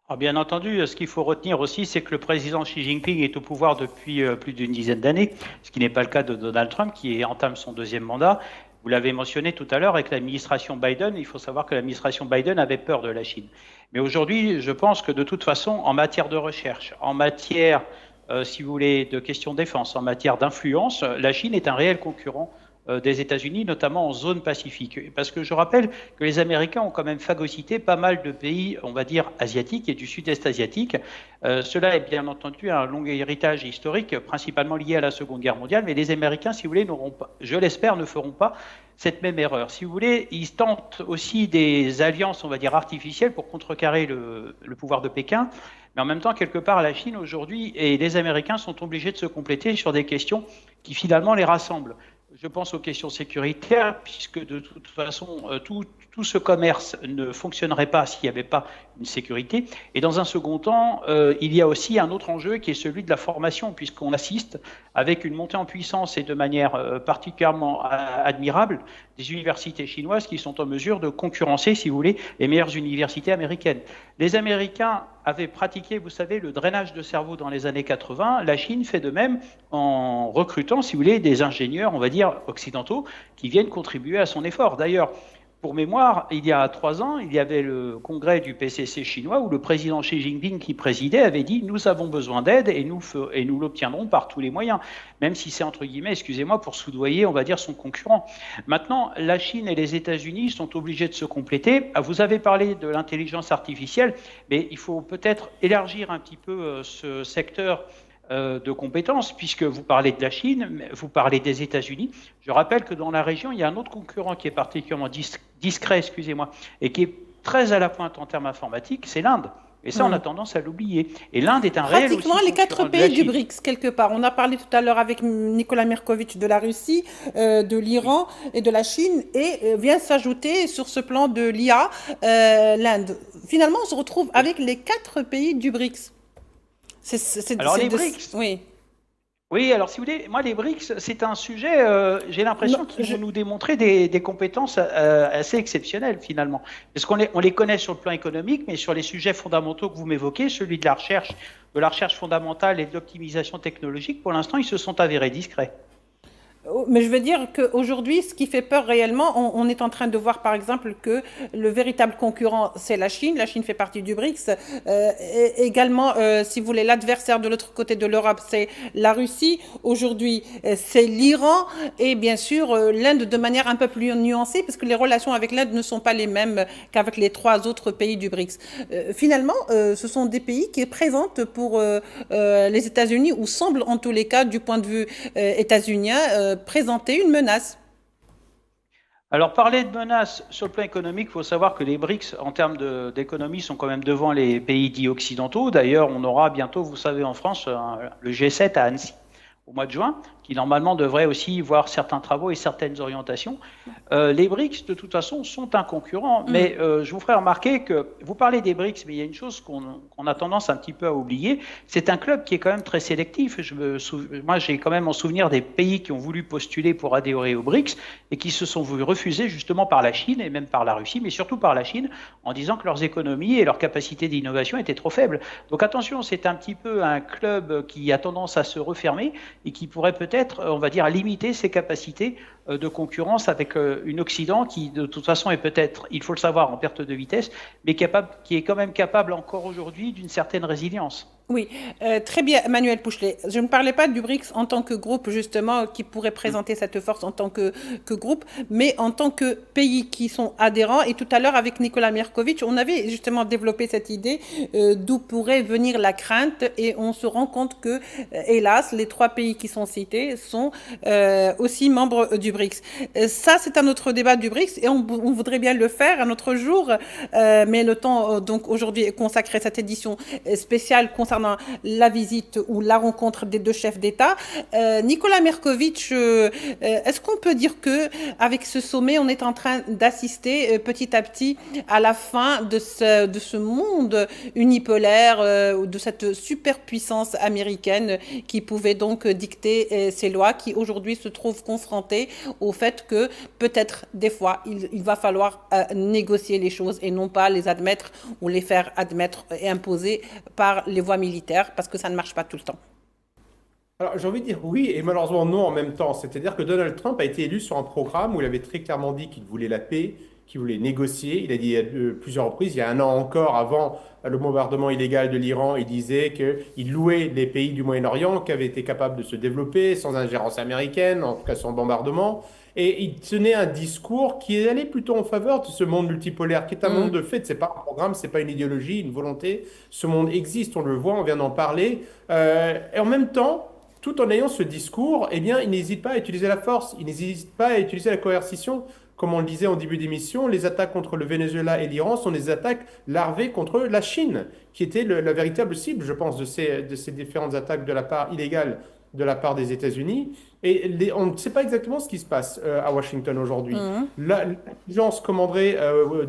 Alors bien entendu, ce qu'il faut retenir aussi, c'est que le président Xi Jinping est au pouvoir depuis plus d'une dizaine d'années, ce qui n'est pas le cas de Donald Trump, qui entame son deuxième mandat. Vous l'avez mentionné tout à l'heure avec l'administration Biden, il faut savoir que l'administration Biden avait peur de la Chine. Mais aujourd'hui, je pense que de toute façon, en matière de recherche, en matière si vous voulez, de questions de défense, en matière d'influence, la Chine est un réel concurrent des États-Unis, notamment en zone pacifique. Parce que je rappelle que les Américains ont quand même phagocyté pas mal de pays, on va dire, asiatiques et du sud-est asiatique. Cela est bien entendu un long héritage historique, principalement lié à la Seconde Guerre mondiale, mais les Américains, si vous voulez, n'auront pas, je l'espère, ne feront pas cette même erreur. Si vous voulez, ils tentent aussi des alliances, on va dire, artificielles pour contrecarrer le pouvoir de Pékin. Mais en même temps, quelque part, la Chine aujourd'hui et les Américains sont obligés de se compléter sur des questions qui finalement les rassemblent. Je pense aux questions sécuritaires, puisque de toute façon, tout ce commerce ne fonctionnerait pas s'il n'y avait pas une sécurité. Et dans un second temps, il y a aussi un autre enjeu qui est celui de la formation, puisqu'on assiste avec une montée en puissance et de manière particulièrement admirable des universités chinoises qui sont en mesure de concurrencer, si vous voulez, les meilleures universités américaines. Les Américains avaient pratiqué, vous savez, le drainage de cerveau dans les années 80. La Chine fait de même en recrutant, si vous voulez, des ingénieurs, on va dire, occidentaux qui viennent contribuer à son effort. D'ailleurs, pour mémoire, il y a 3 ans, il y avait le congrès du PCC chinois où le président Xi Jinping qui présidait avait dit « Nous avons besoin d'aide et nous l'obtiendrons par tous les moyens », même si c'est entre guillemets, excusez-moi, pour soudoyer, on va dire, son concurrent. Maintenant, la Chine et les États-Unis sont obligés de se compléter. Vous avez parlé de l'intelligence artificielle, mais il faut peut-être élargir un petit peu ce secteur de compétences, puisque vous parlez de la Chine, vous parlez des États-Unis. Je rappelle que dans la région, il y a un autre concurrent qui est particulièrement discret, excusez-moi, et qui est très à la pointe en termes informatiques, c'est l'Inde. Et ça, on a tendance à l'oublier. Et l'Inde est un réel aussi pratiquement les 4 pays du BRICS, quelque part. On a parlé tout à l'heure avec Nicolas Mirkovitch de la Russie, de l'Iran et de la Chine, et vient s'ajouter sur ce plan de l'IA, l'Inde. Finalement, on se retrouve avec les 4 pays du BRICS. Alors les BRICS, oui. Oui, alors si vous voulez, moi les BRICS, c'est un sujet, j'ai l'impression qu'ils vont nous démontrer des compétences assez exceptionnelles finalement. Parce qu'on les connaît sur le plan économique, mais sur les sujets fondamentaux que vous m'évoquez, celui de la recherche fondamentale et de l'optimisation technologique, pour l'instant, ils se sont avérés discrets. Mais je veux dire qu'aujourd'hui, ce qui fait peur réellement, on est en train de voir par exemple que le véritable concurrent, c'est la Chine. La Chine fait partie du BRICS. Également, si vous voulez, l'adversaire de l'autre côté de l'Europe, c'est la Russie. Aujourd'hui, c'est l'Iran. Et bien sûr, l'Inde de manière un peu plus nuancée, parce que les relations avec l'Inde ne sont pas les mêmes qu'avec les 3 autres pays du BRICS. Finalement, ce sont des pays qui présentent pour les États-Unis, ou semblent en tous les cas, du point de vue états-unien, présenter une menace. Alors, parler de menaces sur le plan économique, il faut savoir que les BRICS, en termes d'économie, sont quand même devant les pays dits occidentaux. D'ailleurs, on aura bientôt, vous savez, en France, le G7 à Annecy au mois de juin, qui normalement devrait aussi voir certains travaux et certaines orientations. Les BRICS, de toute façon, sont un concurrent, mais je vous ferai remarquer que vous parlez des BRICS, mais il y a une chose qu'on a tendance un petit peu à oublier, c'est un club qui est quand même très sélectif. Moi, j'ai quand même en souvenir des pays qui ont voulu postuler pour adhérer aux BRICS et qui se sont vus refuser justement par la Chine et même par la Russie, mais surtout par la Chine, en disant que leurs économies et leur capacité d'innovation étaient trop faibles. Donc attention, c'est un petit peu un club qui a tendance à se refermer et qui pourrait peut-être, on va dire, limiter ses capacités de concurrence avec une Occident qui, de toute façon, est peut-être, il faut le savoir, en perte de vitesse, mais qui est quand même capable encore aujourd'hui d'une certaine résilience. Oui, très bien, Emmanuel Pouchelet. Je ne parlais pas du BRICS en tant que groupe, justement, qui pourrait présenter cette force en tant que groupe, mais en tant que pays qui sont adhérents. Et tout à l'heure, avec Nicolas Mirkovic, on avait justement développé cette idée d'où pourrait venir la crainte. Et on se rend compte que, hélas, les 3 pays qui sont cités sont aussi membres du BRICS. Ça, c'est un autre débat du BRICS et on voudrait bien le faire un autre jour. Mais le temps, donc, aujourd'hui, est consacré à cette édition spéciale concernant la visite ou la rencontre des 2 chefs d'État. Nicolas Mirkovic, est-ce qu'on peut dire que avec ce sommet, on est en train d'assister petit à petit à la fin de ce monde unipolaire, de cette superpuissance américaine qui pouvait donc dicter ces lois, qui aujourd'hui se trouvent confrontées au fait que peut-être des fois il va falloir négocier les choses et non pas les admettre ou les faire admettre et imposer par les voies militaires, parce que ça ne marche pas tout le temps. Alors, j'ai envie de dire oui et malheureusement non en même temps. C'est-à-dire que Donald Trump a été élu sur un programme où il avait très clairement dit qu'il voulait la paix, qu'il voulait négocier. Il a dit à plusieurs reprises, il y a un an encore, avant le bombardement illégal de l'Iran, il disait qu'il louait les pays du Moyen-Orient qui avaient été capables de se développer sans ingérence américaine, en tout cas sans bombardement. Et il tenait un discours qui allait plutôt en faveur de ce monde multipolaire, qui est un monde de fait. C'est pas un programme, c'est pas une idéologie, une volonté. Ce monde existe, on le voit, on vient d'en parler. Et en même temps, tout en ayant ce discours, eh bien, il n'hésite pas à utiliser la force, il n'hésite pas à utiliser la coercition. Comme on le disait en début d'émission, les attaques contre le Venezuela et l'Iran sont des attaques larvées contre la Chine, qui était la véritable cible, je pense, de ces différentes attaques de la part illégale de la part des États-Unis. Et on ne sait pas exactement ce qui se passe à Washington aujourd'hui. L'intelligence commanderait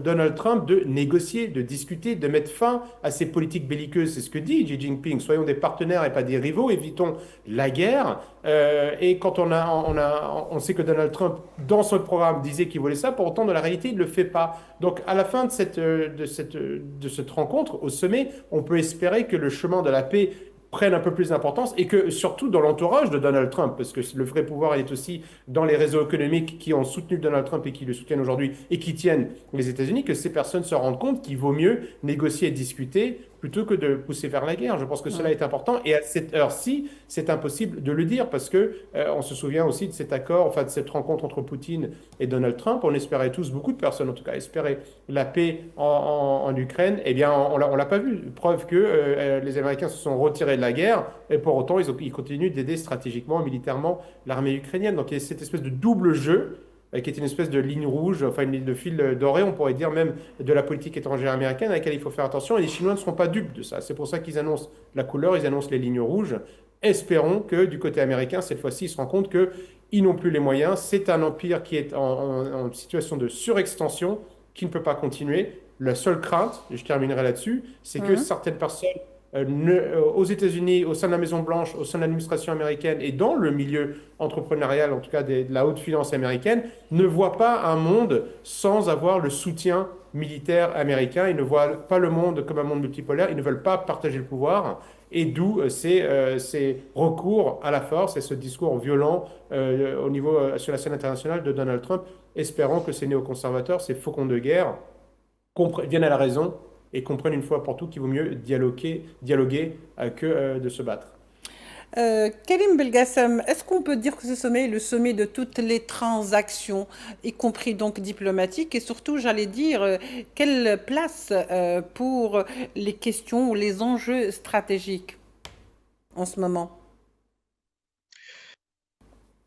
Donald Trump de négocier, de discuter, de mettre fin à ces politiques belliqueuses. C'est ce que dit Xi Jinping. Soyons des partenaires et pas des rivaux. Évitons la guerre. Et quand on sait que Donald Trump, dans son programme, disait qu'il voulait ça, pour autant, dans la réalité, il ne le fait pas. Donc, à la fin de cette rencontre, au sommet, on peut espérer que le chemin de la paix prennent un peu plus d'importance et que surtout dans l'entourage de Donald Trump, parce que le vrai pouvoir il est aussi dans les réseaux économiques qui ont soutenu Donald Trump et qui le soutiennent aujourd'hui et qui tiennent les États-Unis, que ces personnes se rendent compte qu'il vaut mieux négocier et discuter plutôt que de pousser vers la guerre. Je pense que cela est important et à cette heure-ci, c'est impossible de le dire parce que on se souvient aussi de cet accord, enfin de cette rencontre entre Poutine et Donald Trump. On espérait tous, beaucoup de personnes en tout cas, espéraient la paix en Ukraine. Eh bien, on l'a pas vu. Preuve que les Américains se sont retirés de la guerre et pour autant, ils continuent d'aider stratégiquement et militairement l'armée ukrainienne. Donc il y a cette espèce de double jeu qui est une espèce de ligne rouge, enfin une ligne de fil doré, on pourrait dire même de la politique étrangère américaine à laquelle il faut faire attention. Et les Chinois ne seront pas dupes de ça. C'est pour ça qu'ils annoncent la couleur, ils annoncent les lignes rouges. Espérons que du côté américain, cette fois-ci, ils se rendent compte qu'ils n'ont plus les moyens. C'est un empire qui est en situation de surextension, qui ne peut pas continuer. La seule crainte, et je terminerai là-dessus, c'est que certaines personnes aux États-Unis, au sein de la Maison-Blanche, au sein de l'administration américaine et dans le milieu entrepreneurial, en tout cas de la haute finance américaine, ne voient pas un monde sans avoir le soutien militaire américain. Ils ne voient pas le monde comme un monde multipolaire, ils ne veulent pas partager le pouvoir, et d'où ces recours à la force et ce discours violent sur la scène internationale de Donald Trump, espérant que ces néoconservateurs, ces faucons de guerre, viennent à la raison et comprennent une fois pour toutes qu'il vaut mieux dialoguer que de se battre. Karim Belgassem, est-ce qu'on peut dire que ce sommet est le sommet de toutes les transactions, y compris donc diplomatiques, et surtout, j'allais dire, quelle place pour les questions ou les enjeux stratégiques en ce moment?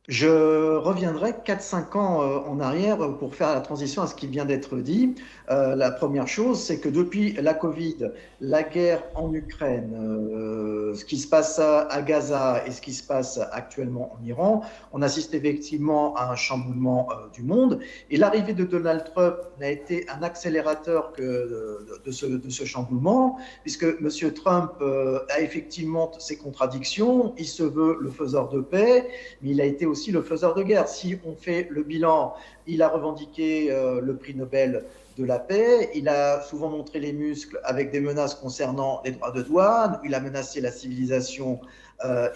Je reviendrai 4-5 ans en arrière pour faire la transition à ce qui vient d'être dit. La première chose, c'est que depuis la Covid, la guerre en Ukraine, ce qui se passe à Gaza et ce qui se passe actuellement en Iran, on assiste effectivement à un chamboulement du monde. Et l'arrivée de Donald Trump n'a été un accélérateur que de ce chamboulement, puisque M. Trump a effectivement ses contradictions. Il se veut le faiseur de paix, mais il a été aussi le faiseur de guerre. Si on fait le bilan, il a revendiqué le prix Nobel de la paix, il a souvent montré les muscles avec des menaces concernant les droits de douane, il a menacé la civilisation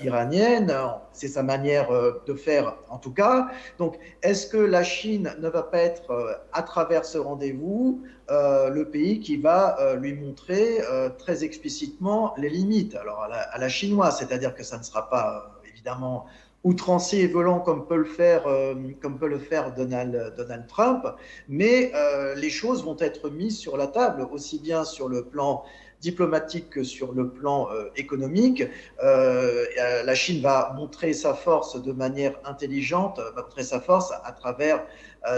iranienne, c'est sa manière de faire en tout cas. Donc est-ce que la Chine ne va pas être à travers ce rendez-vous le pays qui va lui montrer très explicitement les limites, alors à la chinoise, c'est-à-dire que ça ne sera pas évidemment outrancier et violent comme peut le faire Donald Trump, mais les choses vont être mises sur la table, aussi bien sur le plan diplomatique que sur le plan économique. La Chine va montrer sa force de manière intelligente, va montrer sa force à travers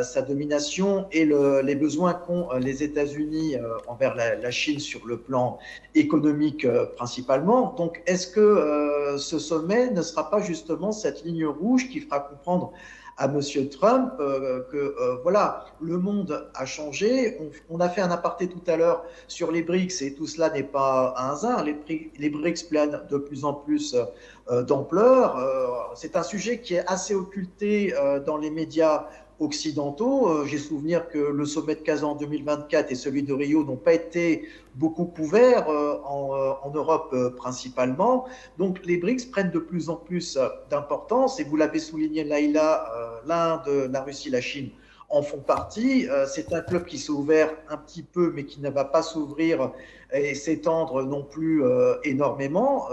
sa domination et les besoins qu'ont les États-Unis envers la Chine sur le plan économique principalement. Donc, est-ce que ce sommet ne sera pas justement cette ligne rouge qui fera comprendre à M. Trump que voilà, le monde a changé. On a fait un aparté tout à l'heure sur les BRICS et tout cela n'est pas un hasard. Les BRICS prennent de plus en plus d'ampleur. C'est un sujet qui est assez occulté dans les médias occidentaux. J'ai souvenir que le sommet de Kazan en 2024 et celui de Rio n'ont pas été beaucoup couverts en Europe principalement. Donc les BRICS prennent de plus en plus d'importance et vous l'avez souligné Laïla, l'Inde, la Russie, la Chine en font partie. C'est un club qui s'est ouvert un petit peu mais qui ne va pas s'ouvrir et s'étendre non plus énormément.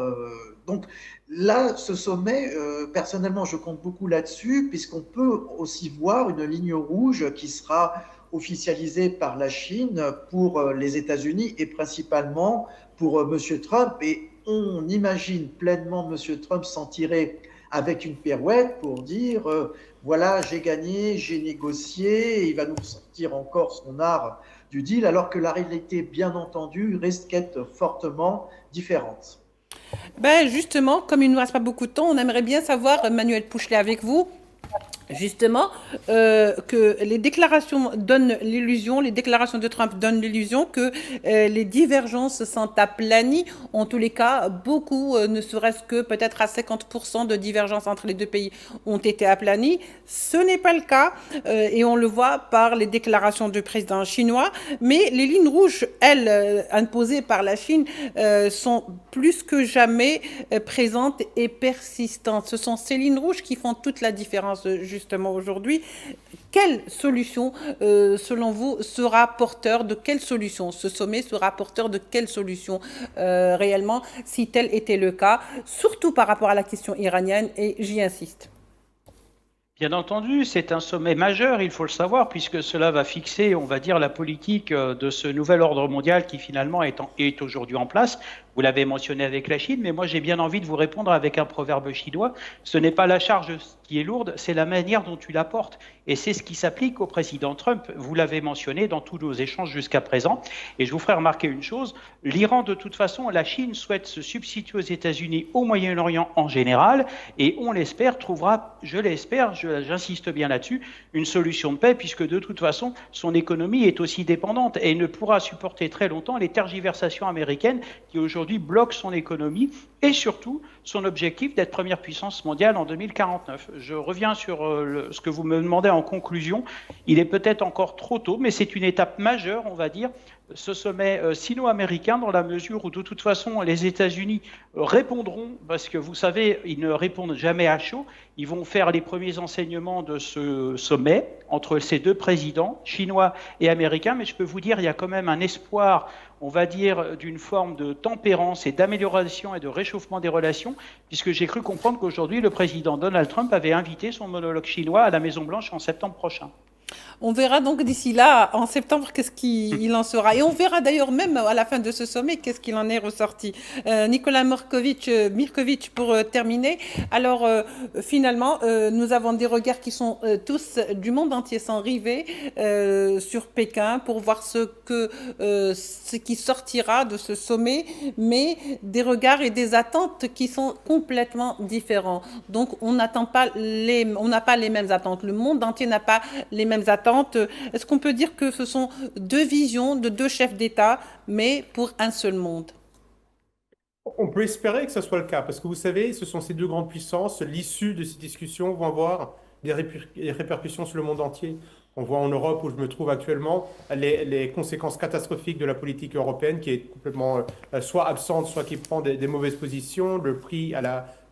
Donc là, ce sommet, personnellement, je compte beaucoup là-dessus, puisqu'on peut aussi voir une ligne rouge qui sera officialisée par la Chine pour les États-Unis et principalement pour M. Trump. Et on imagine pleinement M. Trump s'en tirer avec une pirouette pour dire voilà, j'ai gagné, j'ai négocié, et il va nous sortir encore son art du deal, alors que la réalité, bien entendu, risque d'être fortement différente. Ben justement, comme il ne nous reste pas beaucoup de temps, on aimerait bien savoir, Manuel Pouchelet, avec vous, justement, que les déclarations donnent l'illusion, les déclarations de Trump donnent l'illusion que les divergences sont aplanies. En tous les cas, beaucoup, ne serait-ce que peut-être à 50% de divergences entre les deux pays ont été aplanies. Ce n'est pas le cas et on le voit par les déclarations du président chinois. Mais les lignes rouges, elles, imposées par la Chine, sont plus que jamais présentes et persistantes. Ce sont ces lignes rouges qui font toute la différence, justement, aujourd'hui. Quelle solution, selon vous, sera porteur de quelle solution? Ce sommet sera porteur de quelle solution réellement, si tel était le cas, surtout par rapport à la question iranienne, et j'y insiste. Bien entendu, c'est un sommet majeur, il faut le savoir, puisque cela va fixer, on va dire, la politique de ce nouvel ordre mondial qui finalement est aujourd'hui en place. Vous l'avez mentionné avec la Chine, mais moi j'ai bien envie de vous répondre avec un proverbe chinois. Ce n'est pas la charge qui est lourde, c'est la manière dont tu la portes. Et c'est ce qui s'applique au président Trump. Vous l'avez mentionné dans tous nos échanges jusqu'à présent. Et je vous ferai remarquer une chose, l'Iran, de toute façon, la Chine souhaite se substituer aux États-Unis au Moyen-Orient en général. Et on l'espère, trouvera, je l'espère, j'insiste bien là-dessus, une solution de paix, puisque de toute façon, son économie est aussi dépendante et ne pourra supporter très longtemps les tergiversations américaines qui aujourd'hui aujourd'hui bloque son économie et surtout son objectif d'être première puissance mondiale en 2049. Je reviens sur ce que vous me demandez en conclusion. Il est peut-être encore trop tôt, mais c'est une étape majeure, on va dire, ce sommet sino-américain, dans la mesure où de toute façon les États-Unis répondront, parce que vous savez, ils ne répondent jamais à chaud. Ils vont faire les premiers enseignements de ce sommet entre ces deux présidents, chinois et américains, mais je peux vous dire, il y a quand même un espoir, on va dire, d'une forme de tempérance et d'amélioration et de réchauffement des relations, puisque j'ai cru comprendre qu'aujourd'hui, le président Donald Trump avait invité son homologue chinois à la Maison-Blanche en septembre prochain. On verra donc d'ici là, en septembre, qu'est-ce qu'il en sera. Et on verra d'ailleurs même à la fin de ce sommet, qu'est-ce qu'il en est ressorti. Nicolas Mirkovic, pour terminer. Alors, finalement, nous avons des regards qui sont tous du monde entier sont rivés sur Pékin pour voir ce qui sortira de ce sommet, mais des regards et des attentes qui sont complètement différents. Donc, on n'a pas les mêmes attentes. Le monde entier n'a pas les mêmes attentes. Est-ce qu'on peut dire que ce sont deux visions de deux chefs d'État, mais pour un seul monde? On peut espérer que ce soit le cas, parce que vous savez, ce sont ces deux grandes puissances. L'issue de ces discussions vont avoir des répercussions sur le monde entier. On voit en Europe, où je me trouve actuellement, les conséquences catastrophiques de la politique européenne qui est complètement soit absente, soit qui prend des mauvaises positions, le prix à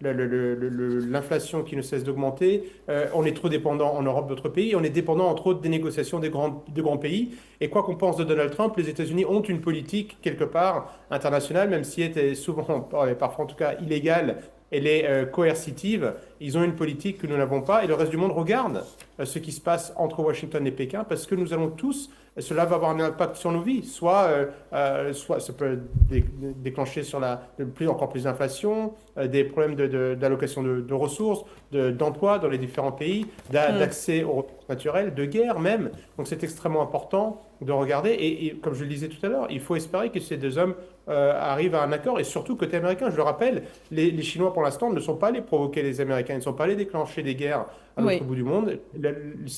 l'inflation qui ne cesse d'augmenter. On est trop dépendant en Europe d'autres pays. On est dépendant, entre autres, des négociations des grands pays. Et quoi qu'on pense de Donald Trump, les États-Unis ont une politique, quelque part, internationale, même si elle est souvent, parfois en tout cas, illégale. Elle est coercitive. Ils ont une politique que nous n'avons pas et le reste du monde regarde ce qui se passe entre Washington et Pékin parce que nous allons tous, cela va avoir un impact sur nos vies. Soit ça peut déclencher sur encore plus d'inflation, des problèmes d'allocation de ressources, d'emploi dans les différents pays, d'accès aux ressources naturelles, de guerre même. Donc c'est extrêmement important de regarder et comme je le disais tout à l'heure, il faut espérer que ces deux hommes arrivent à un accord et surtout côté américain. Je le rappelle, les Chinois pour l'instant ne sont pas allés provoquer les Américains, ils ne sont pas allés déclencher des guerres à l'autre bout du monde.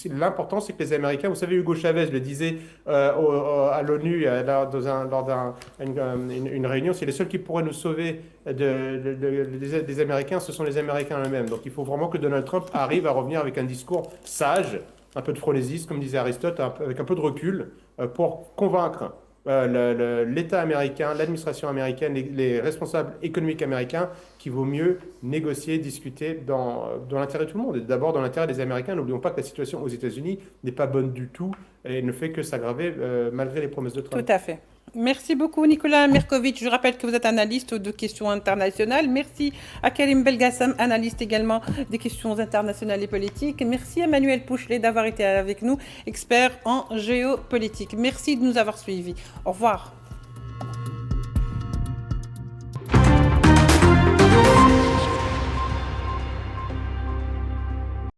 L'important c'est que les Américains, vous savez, Hugo Chavez le disait à l'ONU lors d'une réunion, c'est les seuls qui pourraient nous sauver des Américains, ce sont les Américains eux-mêmes. Donc il faut vraiment que Donald Trump arrive à revenir avec un discours sage, un peu de phronésis, comme disait Aristote, avec un peu de recul, pour convaincre l'État américain, l'administration américaine, les responsables économiques américains qu'il vaut mieux négocier, discuter dans l'intérêt de tout le monde. Et d'abord dans l'intérêt des Américains. N'oublions pas que la situation aux États-Unis n'est pas bonne du tout et ne fait que s'aggraver malgré les promesses de Trump. Tout à fait. Merci beaucoup Nicolas Mirkovic. Je rappelle que vous êtes analyste de questions internationales. Merci à Karim Belgassem, analyste également des questions internationales et politiques. Merci à Emmanuel Pouchelet d'avoir été avec nous, expert en géopolitique. Merci de nous avoir suivis. Au revoir.